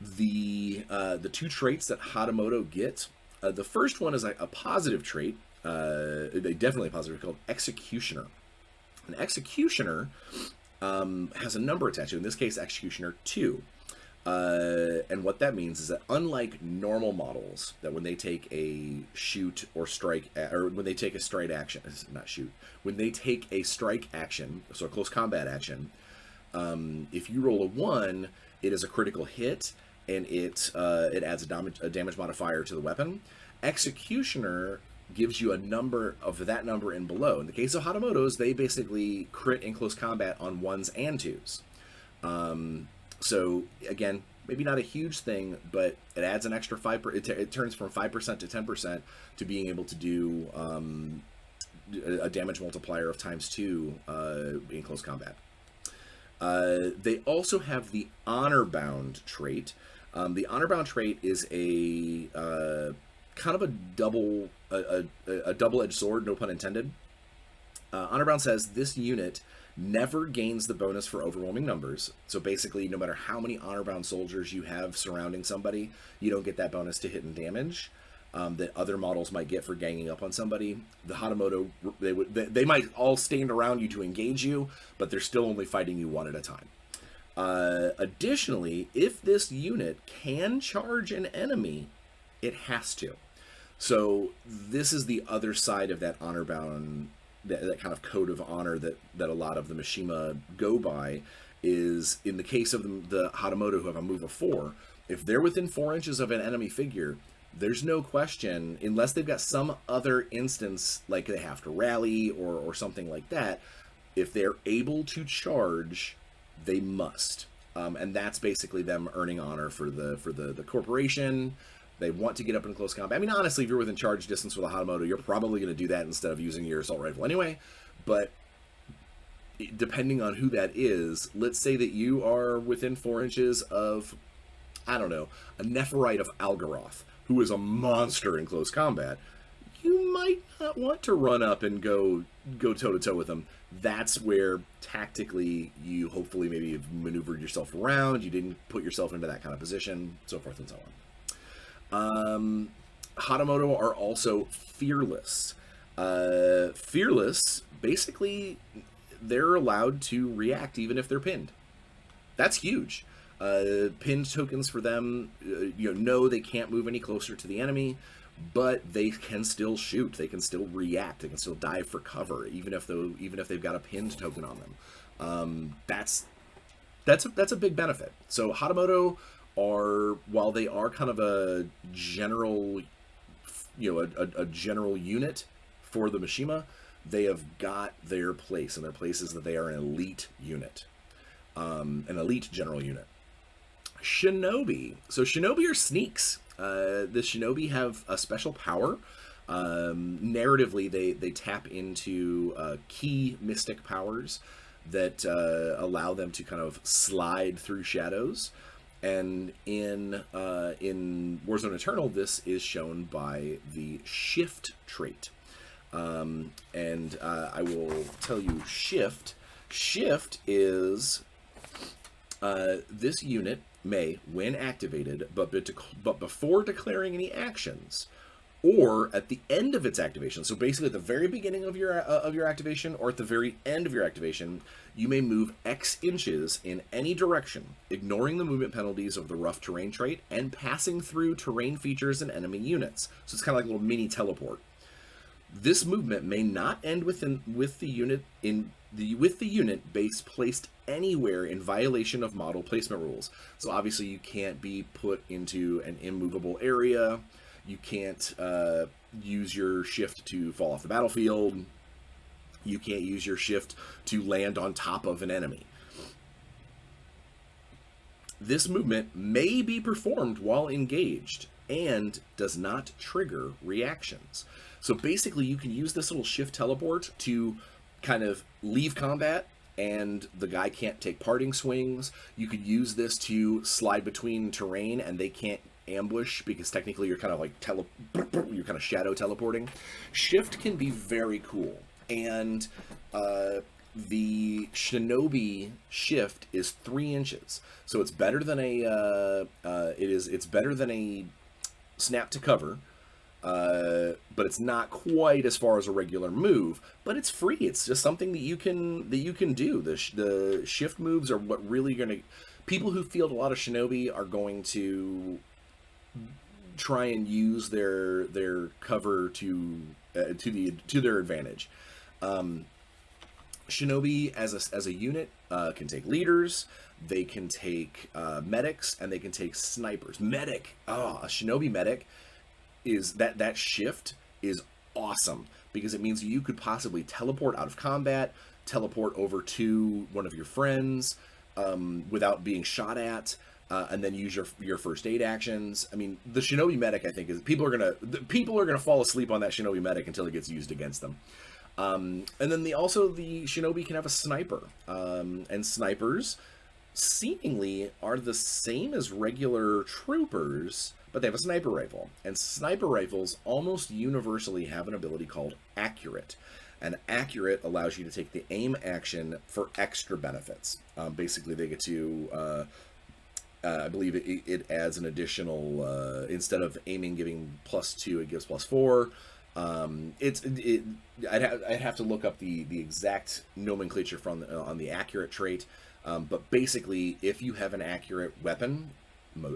The two traits that Hatamoto get, the first one is a positive trait, definitely a positive, called Executioner. An Executioner has a number attached to it, in this case Executioner 2. And what that means is that unlike normal models, that when they take a shoot or strike, or when they take a strike action, not shoot, when they take a strike action, so a close combat action, if you roll a 1, it is a critical hit, and it adds a damage modifier to the weapon. Executioner gives you a number of that number and below. In the case of Hatamoto's, they basically crit in close combat on 1s and 2s. So again, maybe not a huge thing, but it adds an extra 5%. It turns from 5% to 10% to being able to do a damage multiplier of ×2 in close combat. They also have the Honor Bound trait. The Honor Bound trait is a kind of a double-edged sword, no pun intended. Honor Bound says this unit never gains the bonus for overwhelming numbers. So basically, no matter how many Honor Bound soldiers you have surrounding somebody, you don't get that bonus to hit and damage that other models might get for ganging up on somebody. The Hatamoto, they might all stand around you to engage you, but they're still only fighting you one at a time. Additionally, if this unit can charge an enemy, it has to. So this is the other side of that Honor Bound, that kind of code of honor that a lot of the Mishima go by, is in the case of the Hatamoto who have a move of 4, if they're within 4 inches of an enemy figure, there's no question, unless they've got some other instance, like they have to rally or something like that, if they're able to charge, they must. And that's basically them earning honor for the corporation. They want to get up in close combat. I mean, honestly, if you're within charge distance with a Hatamoto, you're probably going to do that instead of using your assault rifle anyway. But depending on who that is, let's say that you are within 4 inches of, I don't know, a Nephirite of Algaroth, who is a monster in close combat. You might not want to run up and go toe-to-toe with them. That's where, tactically, you hopefully maybe have maneuvered yourself around, you didn't put yourself into that kind of position, so forth and so on. Hatamoto are also fearless. Fearless, basically, they're allowed to react even if they're pinned. That's huge. Pinned tokens for them, know they can't move any closer to the enemy, but they can still shoot. They can still react. They can still dive for cover, even if they've got a pinned token on them. That's a big benefit. So Hatamoto are, while they are kind of a general, a general unit for the Mishima, they have got their place, and their place is that they are an elite unit, an elite general unit. Shinobi. So Shinobi are sneaks. The Shinobi have a special power. Narratively, they tap into key mystic powers that allow them to kind of slide through shadows. And in Warzone Eternal, this is shown by the Shift trait. And I will tell you, Shift. Shift is this unit may, when activated, but before declaring any actions, or at the end of its activation. So basically, at the very beginning of your activation, or at the very end of your activation, you may move X inches in any direction, ignoring the movement penalties of the rough terrain trait and passing through terrain features and enemy units. So it's kind of like a little mini teleport. This movement may not end with the unit base placed anywhere in violation of model placement rules. So obviously you can't be put into an immovable area. You can't use your shift to fall off the battlefield. You can't use your shift to land on top of an enemy. This movement may be performed while engaged and does not trigger reactions. So basically you can use this little shift teleport to kind of leave combat, and the guy can't take parting swings. You could use this to slide between terrain, and they can't ambush, because technically you're kind of like you're kind of shadow teleporting. Shift can be very cool, and the Shinobi shift is 3 inches, so it's better than it's better than a snap to cover, but it's not quite as far as a regular move. But it's free. It's just something that you can do. The shift moves are what really gonna, people who field a lot of Shinobi are going to try and use their cover to their advantage. Shinobi as a unit can take leaders, they can take medics, and they can take snipers. Medic, a Shinobi medic is that shift is awesome, because it means you could possibly teleport out of combat, teleport over to one of your friends without being shot at, and then use your first aid actions. I mean, the Shinobi medic, I think, is people are gonna fall asleep on that Shinobi medic until it gets used against them. And then the Shinobi can have a sniper, and snipers seemingly are the same as regular troopers, but they have a sniper rifle, and sniper rifles almost universally have an ability called accurate. And accurate allows you to take the aim action for extra benefits. Basically, they get to, I believe it adds an additional, instead of aiming giving +2, it gives +4. I'd have to look up the exact nomenclature on the accurate trait, but basically, if you have an accurate weapon,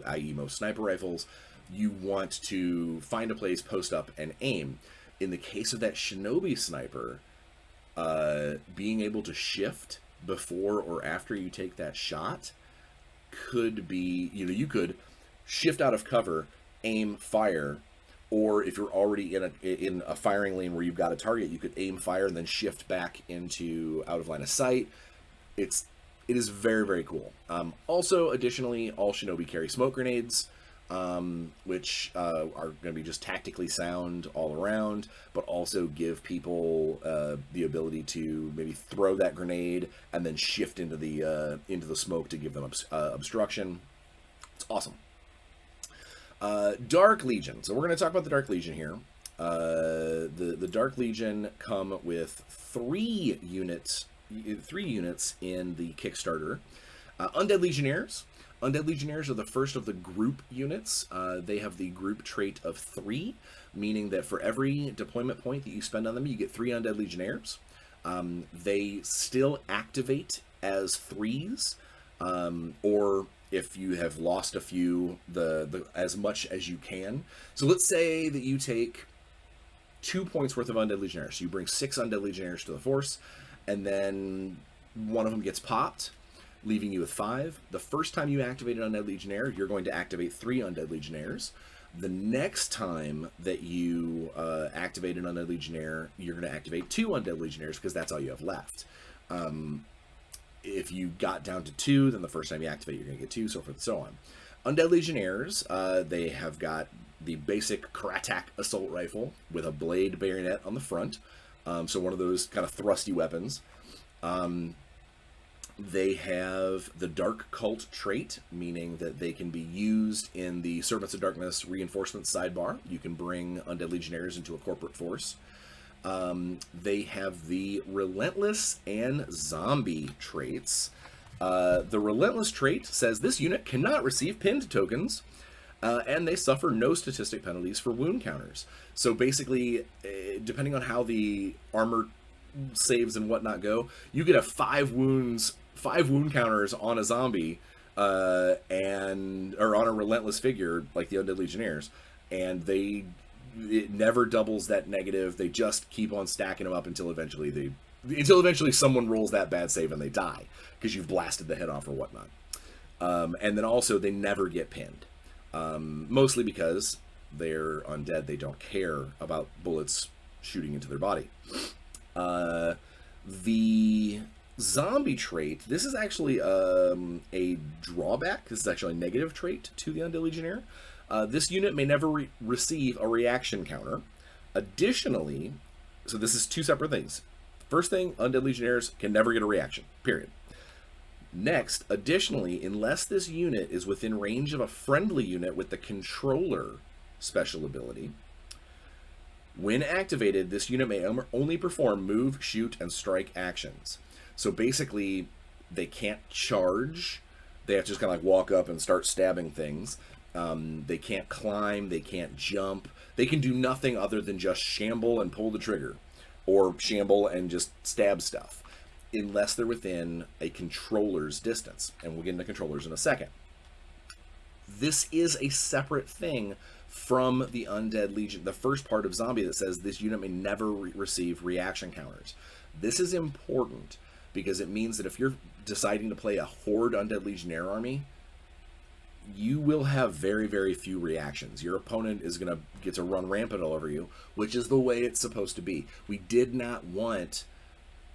i.e. most sniper rifles, you want to find a place, post up, and aim. In the case of that Shinobi sniper, being able to shift before or after you take that shot could be, you could shift out of cover, aim, fire. Or if you're already in a firing lane where you've got a target, you could aim, fire, and then shift back into out of line of sight. It is very, very cool. Also, additionally, all Shinobi carry smoke grenades, which are going to be just tactically sound all around, but also give people the ability to maybe throw that grenade and then shift into the smoke to give them obstruction. It's awesome. Dark Legion. So we're going to talk about the Dark Legion here. The Dark Legion come with 3 units in the Kickstarter. Undead Legionnaires. Undead Legionnaires are the first of the group units. They have the group trait of 3, meaning that for every deployment point that you spend on them, you get 3 Undead Legionnaires. They still activate as 3s, or if you have lost a few, the as much as you can. So let's say that you take 2 points worth of Undead Legionnaires. So you bring 6 Undead Legionnaires to the force, and then one of them gets popped, leaving you with 5. The first time you activate an Undead Legionnaire, you're going to activate 3 Undead Legionnaires. The next time that you activate an Undead Legionnaire, you're going to activate 2 Undead Legionnaires, because that's all you have left. If you got down to 2, then the first time you activate, you're going to get 2, so forth and so on. Undead Legionnaires, they have got the basic Karatak assault rifle with a blade bayonet on the front, so one of those kind of thrusty weapons. They have the Dark Cult trait, meaning that they can be used in the Servants of Darkness reinforcement sidebar. You can bring Undead Legionnaires into a corporate force. They have the Relentless and Zombie traits. The Relentless trait says this unit cannot receive pinned tokens, and they suffer no statistic penalties for wound counters. So basically, depending on how the armor saves and whatnot go, you get a 5 wound counters on a zombie, or on a relentless figure like the Undead Legionnaires, and it never doubles that negative. They just keep on stacking them up until eventually someone rolls that bad save and they die because you've blasted the head off or whatnot. And then also they never get pinned, mostly because they're undead. They don't care about bullets shooting into their body. The zombie trait, this is actually a drawback. This is actually a negative trait to the Undead Legionnaire. This unit may never receive a reaction counter. Additionally, so this is 2 separate things. First thing, Undead Legionnaires can never get a reaction, period. Next, additionally, unless this unit is within range of a friendly unit with the controller special ability, when activated, this unit may only perform move, shoot, and strike actions. So basically, they can't charge. They have to just kind of like walk up and start stabbing things. They can't climb. They can't jump. They can do nothing other than just shamble and pull the trigger, or shamble and just stab stuff, unless they're within a controller's distance. And we'll get into controllers in a second. This is a separate thing from the Undead Legion, the first part of Zombie, that says this unit may never receive reaction counters. This is important because it means that if you're deciding to play a Horde Undead Legionnaire army, you will have very, very few reactions. Your opponent is going to get to run rampant all over you, which is the way it's supposed to be. We did not want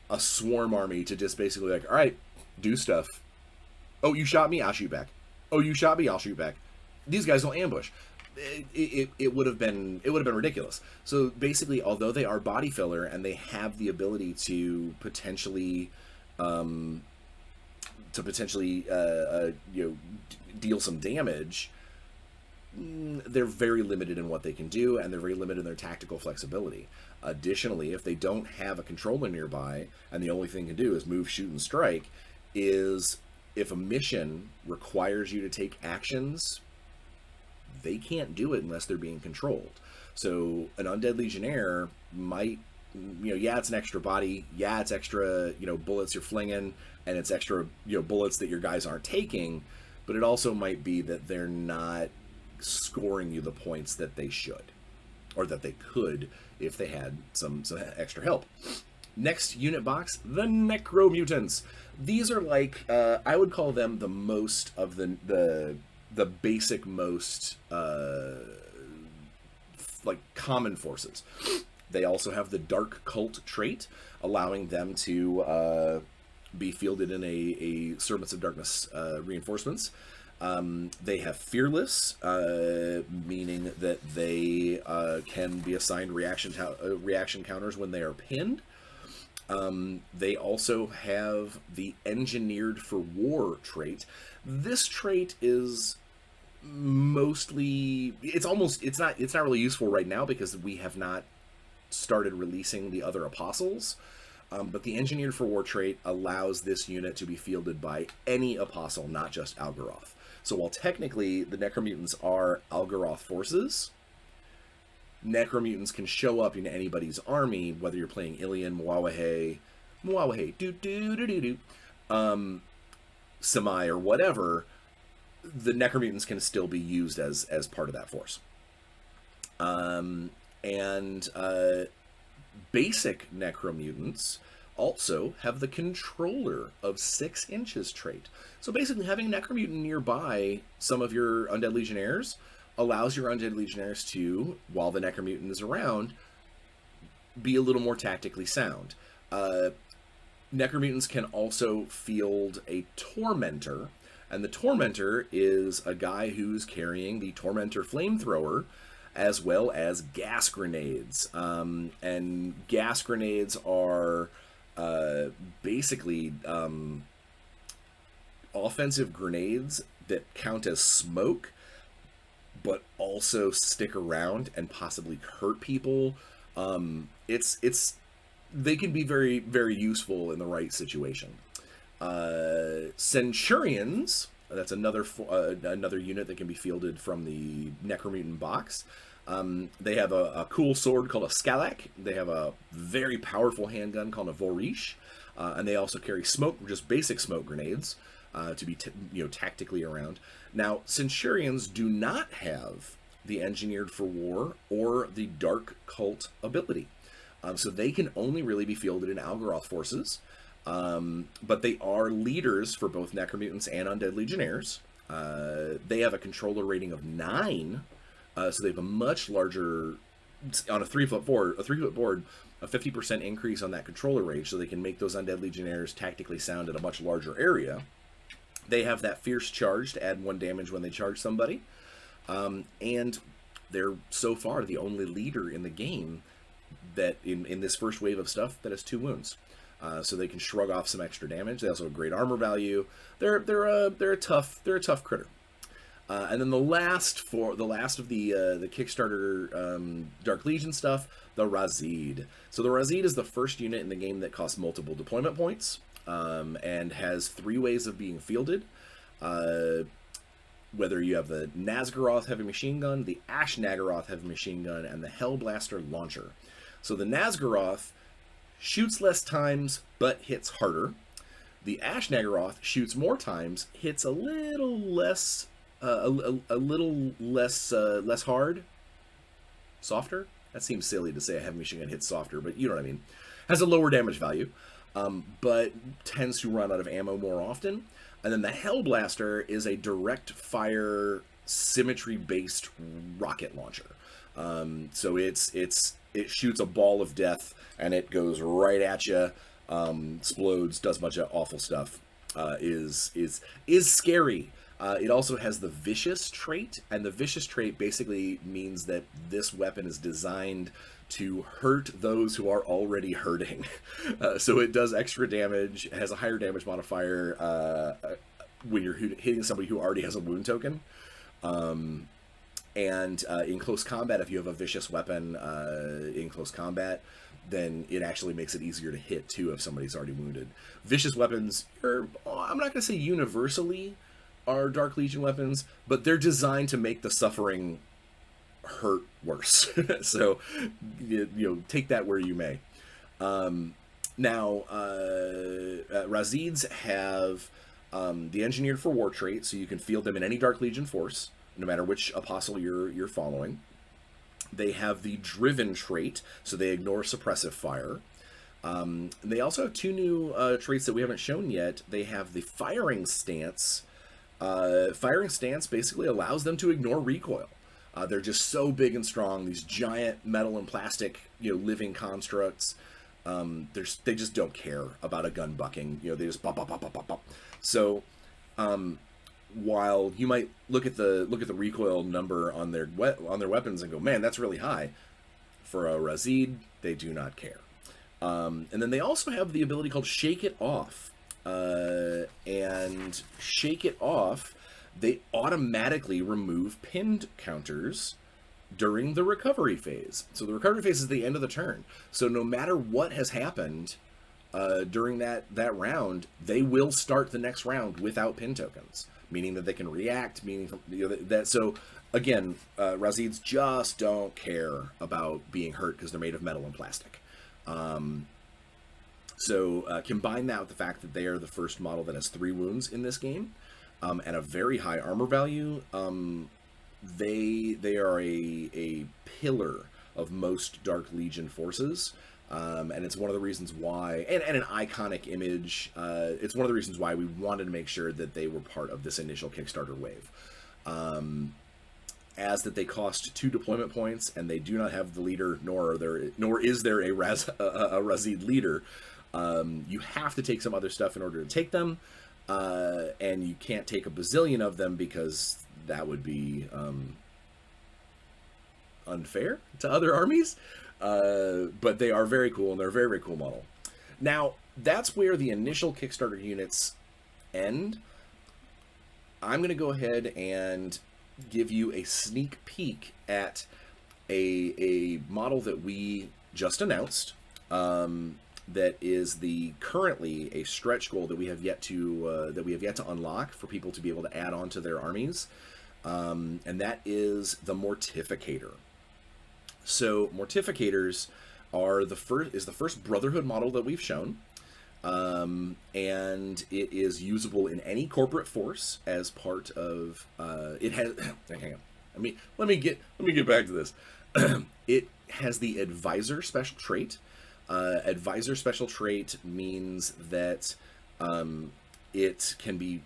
a swarm army to just basically like, all right, do stuff. Oh, you shot me? I'll shoot back. Oh, you shot me? I'll shoot back. These guys will ambush. It would have been ridiculous. So basically, although they are body filler and they have the ability to potentially deal some damage, they're very limited in what they can do, and they're very limited in their tactical flexibility. Additionally, if they don't have a controller nearby and the only thing they can do is move, shoot, and strike, is if a mission requires you to take actions, they can't do it unless they're being controlled. So an Undead Legionnaire might, yeah, it's an extra body, yeah, it's extra, bullets you're flinging, and it's extra, bullets that your guys aren't taking, but it also might be that they're not scoring you the points that they should, or that they could if they had some extra help. Next unit box, the Necromutants. These are like, I would call them the most of the basic, most like common forces. They also have the Dark Cult trait, allowing them to be fielded in a Servants of Darkness reinforcements. They have Fearless, meaning that they can be assigned reaction counters when they are pinned. They also have the Engineered for War trait. This trait is mostly, it's not really useful right now because we have not started releasing the other apostles. But the Engineered for War trait allows this unit to be fielded by any apostle, not just Algaroth. So while technically the Necromutants are Algaroth forces, Necromutants can show up in anybody's army, whether you're playing Ilian, Muawahe, Samai, or whatever. The Necromutants can still be used as part of that force. Basic Necromutants also have the Controller of 6 inches trait. So basically having a Necromutant nearby some of your Undead Legionnaires allows your Undead Legionnaires to, while the Necromutant is around, be a little more tactically sound. Necromutants can also field a Tormentor, and the Tormentor is a guy who's carrying the Tormentor Flamethrower, as well as gas grenades. And gas grenades are basically offensive grenades that count as smoke, but also stick around and possibly hurt people. They can be very, very useful in the right situation. Centurions, that's another unit that can be fielded from the Necromutant box. They have a cool sword called a Skalak. They have a very powerful handgun called a Vorish. And they also carry just basic smoke grenades to be tactically around. Now, Centurions do not have the Engineered for War or the Dark Cult ability. So they can only really be fielded in Algaroth forces. But they are leaders for both Necromutants and Undead Legionnaires. They have a controller rating of 9. So they have a much larger, on a 3-foot board, a 50% increase on that controller range, so they can make those Undead Legionnaires tactically sound at a much larger area. They have that Fierce Charge to add 1 damage when they charge somebody. And they're so far the only leader in the game that in this first wave of stuff that has 2 wounds. so they can shrug off some extra damage. They also have great armor value. They're a tough critter. And then the last of the Kickstarter Dark Legion stuff, the Razid. So the Razid is the first unit in the game that costs multiple deployment points, and has 3 ways of being fielded. Whether you have the Nazgaroth heavy machine gun, the Ash Nagaroth heavy machine gun, and the Hellblaster launcher. So the Nazgaroth shoots less times, but hits harder. The Ash Nagaroth shoots more times, hits a little less, less hard, softer. That seems silly to say a heavy machine gun hits softer, but you know what I mean. Has a lower damage value, but tends to run out of ammo more often. And then the Hellblaster is a direct fire, symmetry-based rocket launcher. So it shoots a ball of death, and it goes right at you, explodes, does a bunch of awful stuff. Is scary. It also has the Vicious trait, and the Vicious trait basically means that this weapon is designed to hurt those who are already hurting. So it does extra damage, it has a higher damage modifier when you're hitting somebody who already has a wound token. And in close combat, if you have a vicious weapon in close combat, then it actually makes it easier to hit too if somebody's already wounded. Vicious weapons are, I'm not going to say universally are Dark Legion weapons, but they're designed to make the suffering hurt worse. So take that where you may. Now Razids have the Engineered for War trait, so you can field them in any Dark Legion force, no matter which apostle you're following. They have the Driven trait, so they ignore suppressive fire. They also have 2 new traits that we haven't shown yet. They have the Firing Stance. Firing Stance basically allows them to ignore recoil. They're just so big and strong, these giant metal and plastic, living constructs. They just don't care about a gun bucking. They just pop, pop, pop, pop, pop, pop. So, while you might look at the recoil number on their weapons and go, man, that's really high, for a Razid, they do not care. And then they also have the ability called Shake It Off. And Shake It Off, they automatically remove pinned counters during the recovery phase. So the recovery phase is the end of the turn. So no matter what has happened during that round, they will start the next round without pin tokens, meaning that they can react, meaning that. So again, Razids just don't care about being hurt because they're made of metal and plastic. So combine that with the fact that they are the first model that has 3 wounds in this game, and a very high armor value. They are a pillar of most Dark Legion forces, and it's one of the reasons why, and an iconic image. It's one of the reasons why we wanted to make sure that they were part of this initial Kickstarter wave. As that they cost 2 deployment points, and they do not have the leader, nor is there a Razid leader. You have to take some other stuff in order to take them, and you can't take a bazillion of them because that would be unfair to other armies. But they are very cool, and they're a very, very cool model. Now, that's where the initial Kickstarter units end. I'm going to go ahead and give you a sneak peek at a model that we just announced, that is currently a stretch goal that we have yet to unlock for people to be able to add on to their armies, and that is the Mortificator. So Mortificators are the first Brotherhood model that we've shown, and it is usable in any corporate force as part of. It has. Hang on. Let me get back to this. It has the Advisor special trait. Advisor special trait means that it can be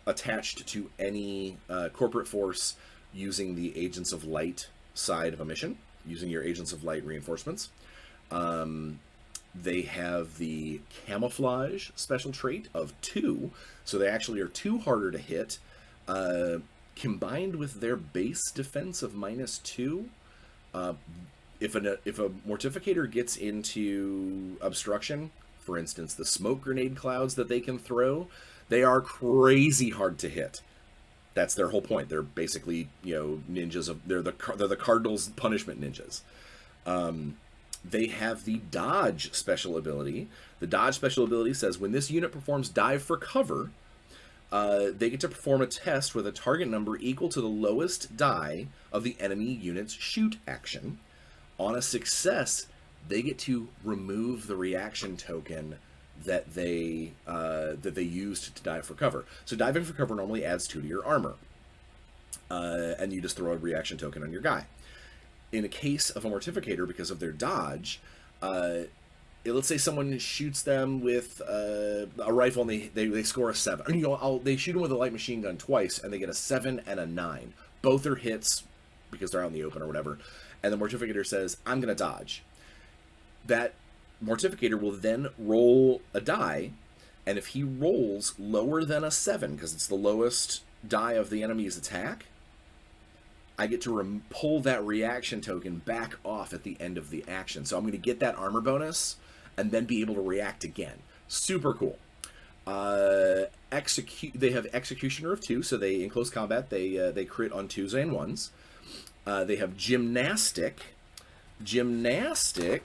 attached to any corporate force using the Agents of Light side of a mission, using your Agents of Light reinforcements. They have the Camouflage special trait of 2, so they actually are 2 harder to hit. Combined with their base defense of -2, if a Mortificator gets into obstruction, for instance, the smoke grenade clouds that they can throw, they are crazy hard to hit. That's their whole point. They're basically, ninjas of they're the Cardinals punishment ninjas. They have the dodge special ability. The dodge special ability says when this unit performs dive for cover, they get to perform a test with a target number equal to the lowest die of the enemy unit's shoot action. On a success, they get to remove the reaction token that they used to dive for cover. So diving for cover normally adds 2 to your armor, and you just throw a reaction token on your guy. In a case of a Mortificator, because of their dodge, let's say someone shoots them with a rifle and they score a 7. They shoot them with a light machine gun twice and they get a 7 and a 9. Both are hits because they're out in the open or whatever. And the Mortificator says, I'm going to dodge. That Mortificator will then roll a die, and if he rolls lower than a 7, because it's the lowest die of the enemy's attack, I get to pull that reaction token back off at the end of the action. So I'm going to get that armor bonus and then be able to react again. Super cool. They have Executioner of 2, so they in close combat they crit on 2s and 1s. They have Gymnastic. Gymnastic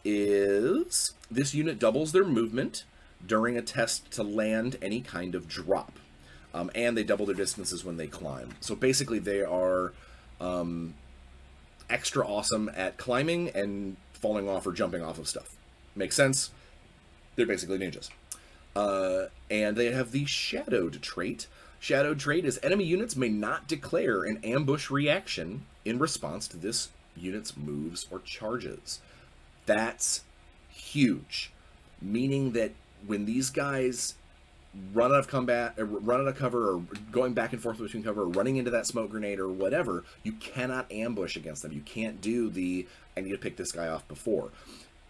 is this unit doubles their movement during a test to land any kind of drop. And they double their distances when they climb. So basically they are extra awesome at climbing and falling off or jumping off of stuff. Makes sense? They're basically ninjas. And they have the Shadowed trait. Shadowed trait is enemy units may not declare an ambush reaction in response to this unit's moves or charges. That's huge. Meaning that when these guys run out of combat, or run out of cover, or going back and forth between cover, or running into that smoke grenade or whatever, you cannot ambush against them. You can't do the, I need to pick this guy off before.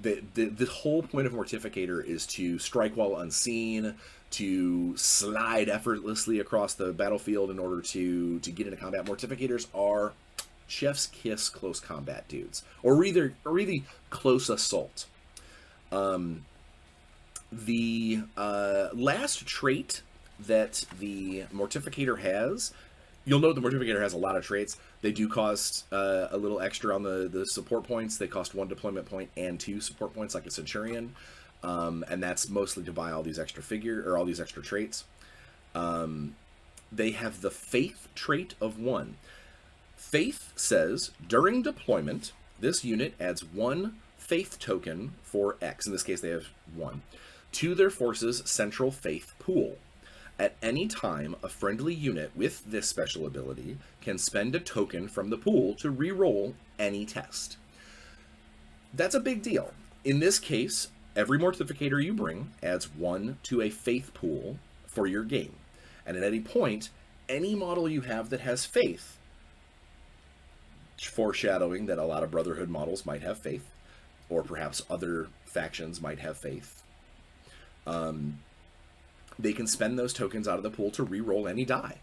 The whole point of Mortificator is to strike while unseen, to slide effortlessly across the battlefield in order to get into combat. Mortificators are chef's kiss close combat dudes, or really close assault. The last trait that the Mortificator has, you'll note the Mortificator has a lot of traits. They do cost a little extra on the support points. They cost 1 deployment point and 2 support points like a Centurion. And that's mostly to buy all these extra all these extra traits. They have the Faith trait of 1. Faith says, during deployment, this unit adds 1 Faith token for X. In this case, they have 1. To their force's central Faith pool. At any time, a friendly unit with this special ability can spend a token from the pool to re-roll any test. That's a big deal. In this case, every Mortificator you bring adds 1 to a Faith pool for your game. And at any point, any model you have that has Faith, foreshadowing that a lot of Brotherhood models might have Faith, or perhaps other factions might have Faith, they can spend those tokens out of the pool to re-roll any die.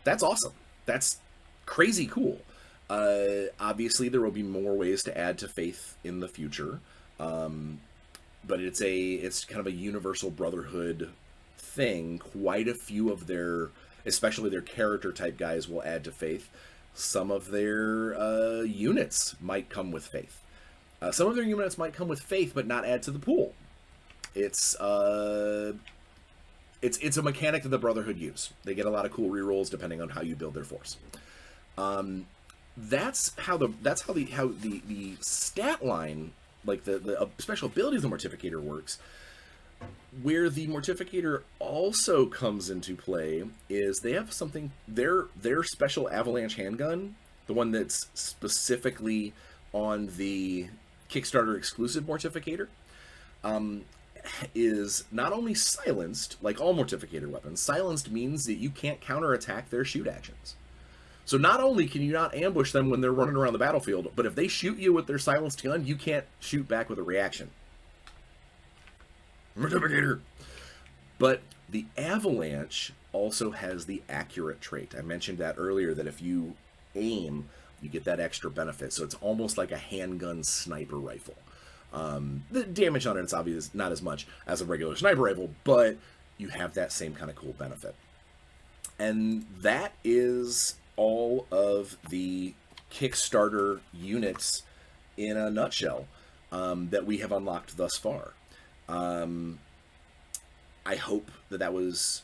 That's awesome. That's crazy cool. Obviously, there will be more ways to add to Faith in the future, but it's kind of a universal Brotherhood thing. Quite a few of their, especially their character type guys, will add to Faith. Some of their units might come with Faith. Some of their units might come with Faith, but not add to the pool. It's a mechanic that the Brotherhood use. They get a lot of cool rerolls depending on how you build their force. That's how the stat line, like the special ability of the Mortificator works. Where the Mortificator also comes into play is they have something, their special avalanche handgun, the one that's specifically on the Kickstarter exclusive Mortificator, is not only silenced, like all Mortificator weapons. Silenced means that you can't counterattack their shoot actions. So not only can you not ambush them when they're running around the battlefield, but if they shoot you with their silenced gun, you can't shoot back with a reaction. Mortificator! But the Avalanche also has the accurate trait. I mentioned that earlier, that if you aim, you get that extra benefit. So it's almost like a handgun sniper rifle. The damage on it, it's obvious, not as much as a regular sniper rifle, but you have that same kind of cool benefit. And that is all of the Kickstarter units in a nutshell that we have unlocked thus far. I hope that was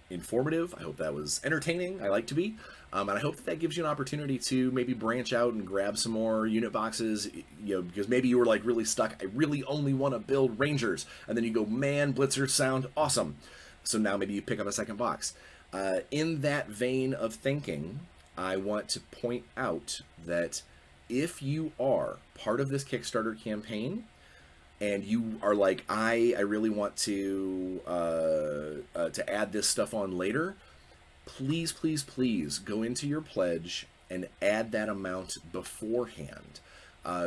informative. I hope that was entertaining. I like to be. And I hope that gives you an opportunity to maybe branch out and grab some more unit boxes, because maybe you were like really stuck. I really only want to build Rangers. And then you go, man, Blitzers sound awesome. So now maybe you pick up a second box. In that vein of thinking, I want to point out that if you are part of this Kickstarter campaign, and you are like, I really want to add this stuff on later, please, please, please go into your pledge and add that amount beforehand.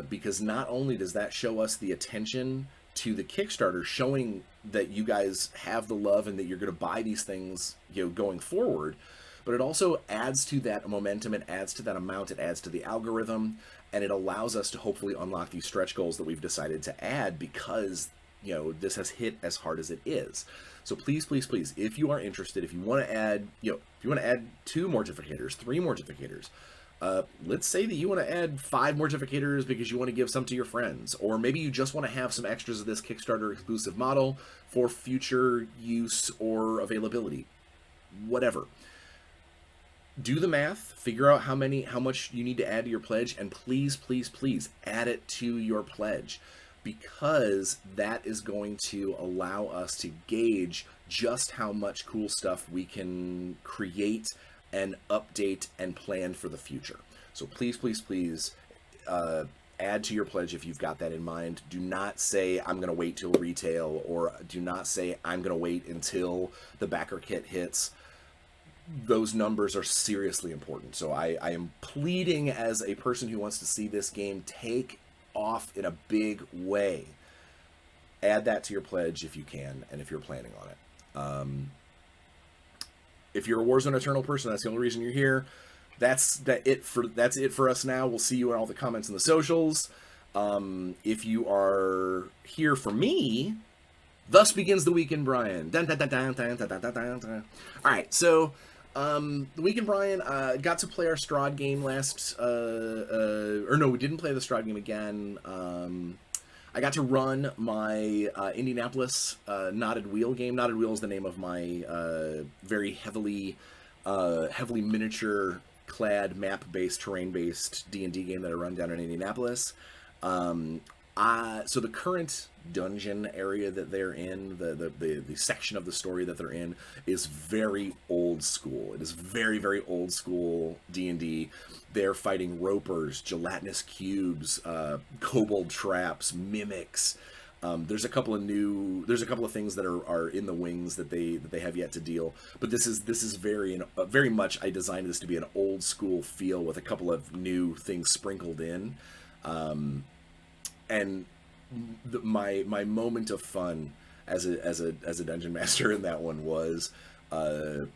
Because not only does that show us the attention to the Kickstarter, showing that you guys have the love and that you're going to buy these things, going forward, but it also adds to that momentum, it adds to that amount, it adds to the algorithm, and it allows us to hopefully unlock these stretch goals that we've decided to add because, this has hit as hard as it is. So please, please, please, if you are interested, if you want to add, if you want to add 2 Mortificators, 3 Mortificators, let's say that you want to add 5 Mortificators because you want to give some to your friends, or maybe you just want to have some extras of this Kickstarter exclusive model for future use or availability, whatever. Do the math, figure out how much you need to add to your pledge, and please, please, please add it to your pledge, because that is going to allow us to gauge just how much cool stuff we can create and update and plan for the future. So please, please, please add to your pledge if you've got that in mind. Do not say, I'm going to wait till retail, or do not say, I'm going to wait until the backer kit hits. Those numbers are seriously important. So I am pleading as a person who wants to see this game take off in a big way. Add that to your pledge if you can, and if you're planning on it. If you're a Warzone Eternal person, that's the only reason you're here. That's it for us now. We'll see you in all the comments and the socials. If you are here for me, thus begins the week in Bryan. Dun, dun, dun, dun, dun, dun, dun, dun, dun, dun. All right, so the week in Bryan, got to play our Strahd game last, or no, we didn't play the Strahd game again. I got to run my Indianapolis Knotted Wheel game. Knotted Wheel is the name of my very heavily miniature-clad, map-based, terrain-based D&D game that I run down in Indianapolis. So the current dungeon area that they're in, the section of the story that they're in, is very old school. It is very, very old school D&D. They're fighting ropers, gelatinous cubes, kobold traps, mimics. There's a couple of things that are in the wings that they have yet to deal. But this is very much, I designed this to be an old school feel with a couple of new things sprinkled in. And my moment of fun as a dungeon master in that one was a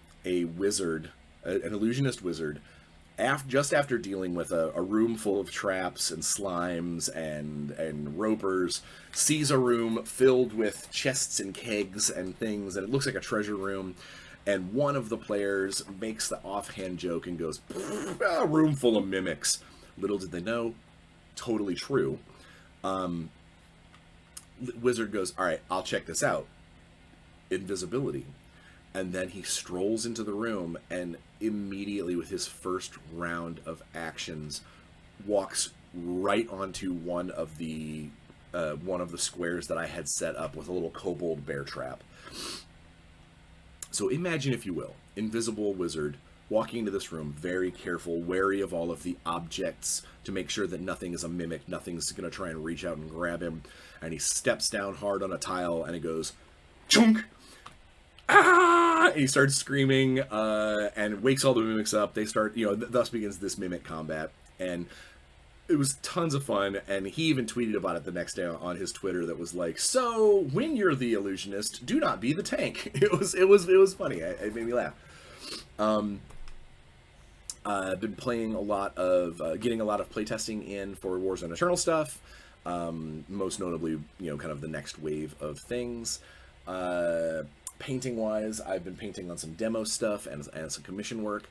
wizard, an illusionist wizard, just after dealing with a room full of traps and slimes and ropers, sees a room filled with chests and kegs and things, and it looks like a treasure room. And one of the players makes the offhand joke and goes, "A room full of mimics." Little did they know, totally true. Wizard goes, "All right, I'll check this out." Invisibility. And then he strolls into the room and immediately, with his first round of actions, walks right onto one of the squares that I had set up with a little kobold bear trap. So imagine, if you will, invisible wizard walking into this room, very careful, wary of all of the objects to make sure that nothing is a mimic, nothing's going to try and reach out and grab him. And he steps down hard on a tile and it goes, chunk! Ah! And he starts screaming and wakes all the mimics up. They start, thus begins this mimic combat. And it was tons of fun. And he even tweeted about it the next day on his Twitter that was like, "So when you're the illusionist, do not be the tank." It was funny. It made me laugh. I've been playing a lot of, getting a lot of playtesting in for Warzone Eternal stuff. Most notably, kind of the next wave of things. Painting-wise, I've been painting on some demo stuff and some commission work.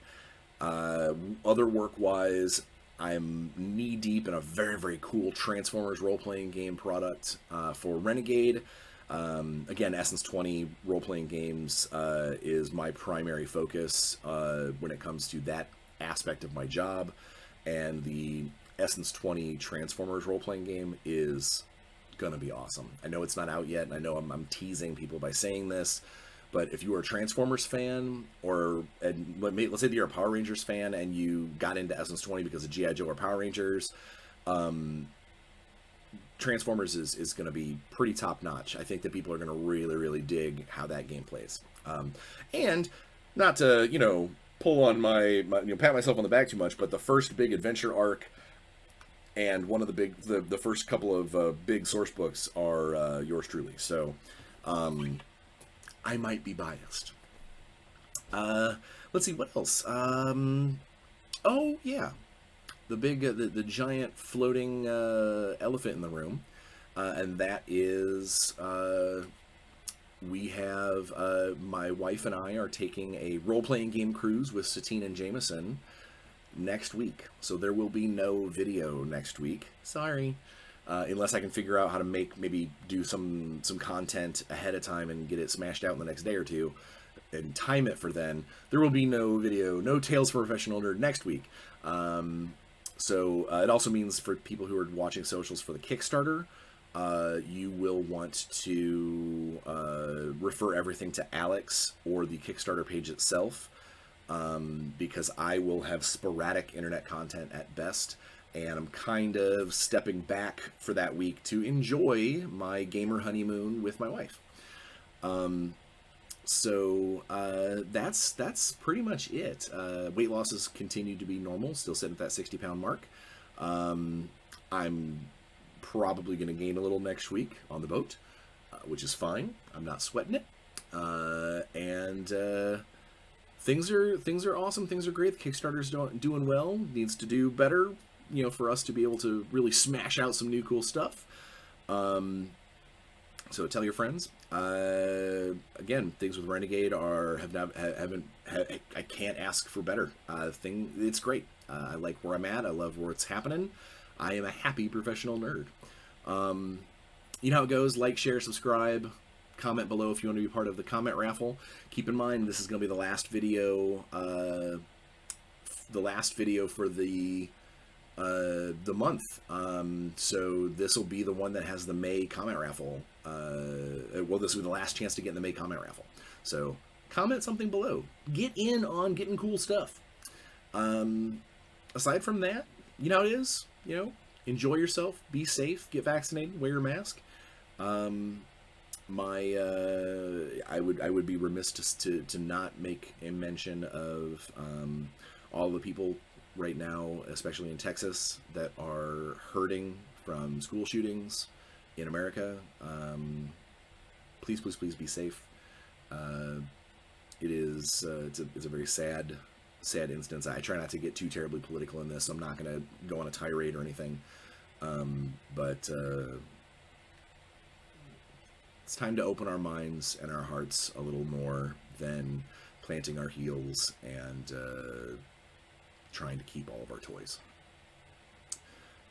Other work-wise, I'm knee-deep in a very, very cool Transformers role-playing game product for Renegade. Again, Essence 20 role-playing games is my primary focus when it comes to that aspect of my job, and the Essence 20 Transformers role-playing game is gonna be awesome. I know it's not out yet, and I know I'm teasing people by saying this, but if you are a Transformers fan, and let's say that you're a Power Rangers fan and you got into Essence 20 because of G.I. Joe or Power Rangers, Transformers is going to be pretty top-notch. I think that people are going to really, really dig how that game plays. And not to, pull on my pat myself on the back too much, but the first big adventure arc and one of the first couple of big source books are yours truly. So I might be biased. Let's see, what else? Oh, yeah. The big, the giant floating elephant in the room, and that is, we have, my wife and I are taking a role-playing game cruise with Satine and Jameson next week. So there will be no video next week. Sorry. Unless I can figure out how to maybe do some content ahead of time and get it smashed out in the next day or two and time it for then. There will be no video, no Tales for a Professional Nerd next week. So it also means for people who are watching socials for the Kickstarter, you will want to refer everything to Alex or the Kickstarter page itself, because I will have sporadic internet content at best, and I'm kind of stepping back for that week to enjoy my gamer honeymoon with my wife. So that's pretty much it. Weight losses continue to be normal, still sitting at that 60-pound mark. I'm probably going to gain a little next week on the boat, which is fine. I'm not sweating it. And things are awesome. Things are great. The Kickstarter's doing well. Needs to do better, for us to be able to really smash out some new cool stuff. So tell your friends. Again, things with Renegade I can't ask for better. It's great. I like where I'm at. I love where it's happening. I am a happy professional nerd. You know how it goes. Like, share, subscribe, comment below if you want to be part of the comment raffle. Keep in mind, this is going to be the last video. For the month. So this will be the one that has the May comment raffle. Well, this will be the last chance to get in the May comment raffle. So comment something below. Get in on getting cool stuff. Aside from that, you know how it is. Enjoy yourself, be safe, get vaccinated, wear your mask. I would be remiss to not make a mention of all the people right now, especially in Texas, that are hurting from school shootings in America. Please, please, please be safe. It's a very sad instance. I try not to get too terribly political in this. So I'm not going to go on a tirade or anything. But it's time to open our minds and our hearts a little more than planting our heels and trying to keep all of our toys.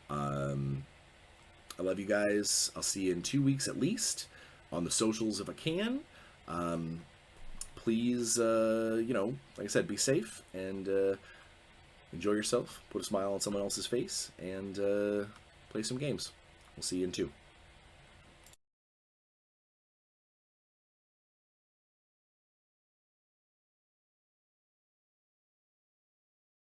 I love you guys. I'll see you in 2 weeks at least on the socials if I can. Please, like I said, be safe and enjoy yourself. Put a smile on someone else's face and play some games. We'll see you in 2.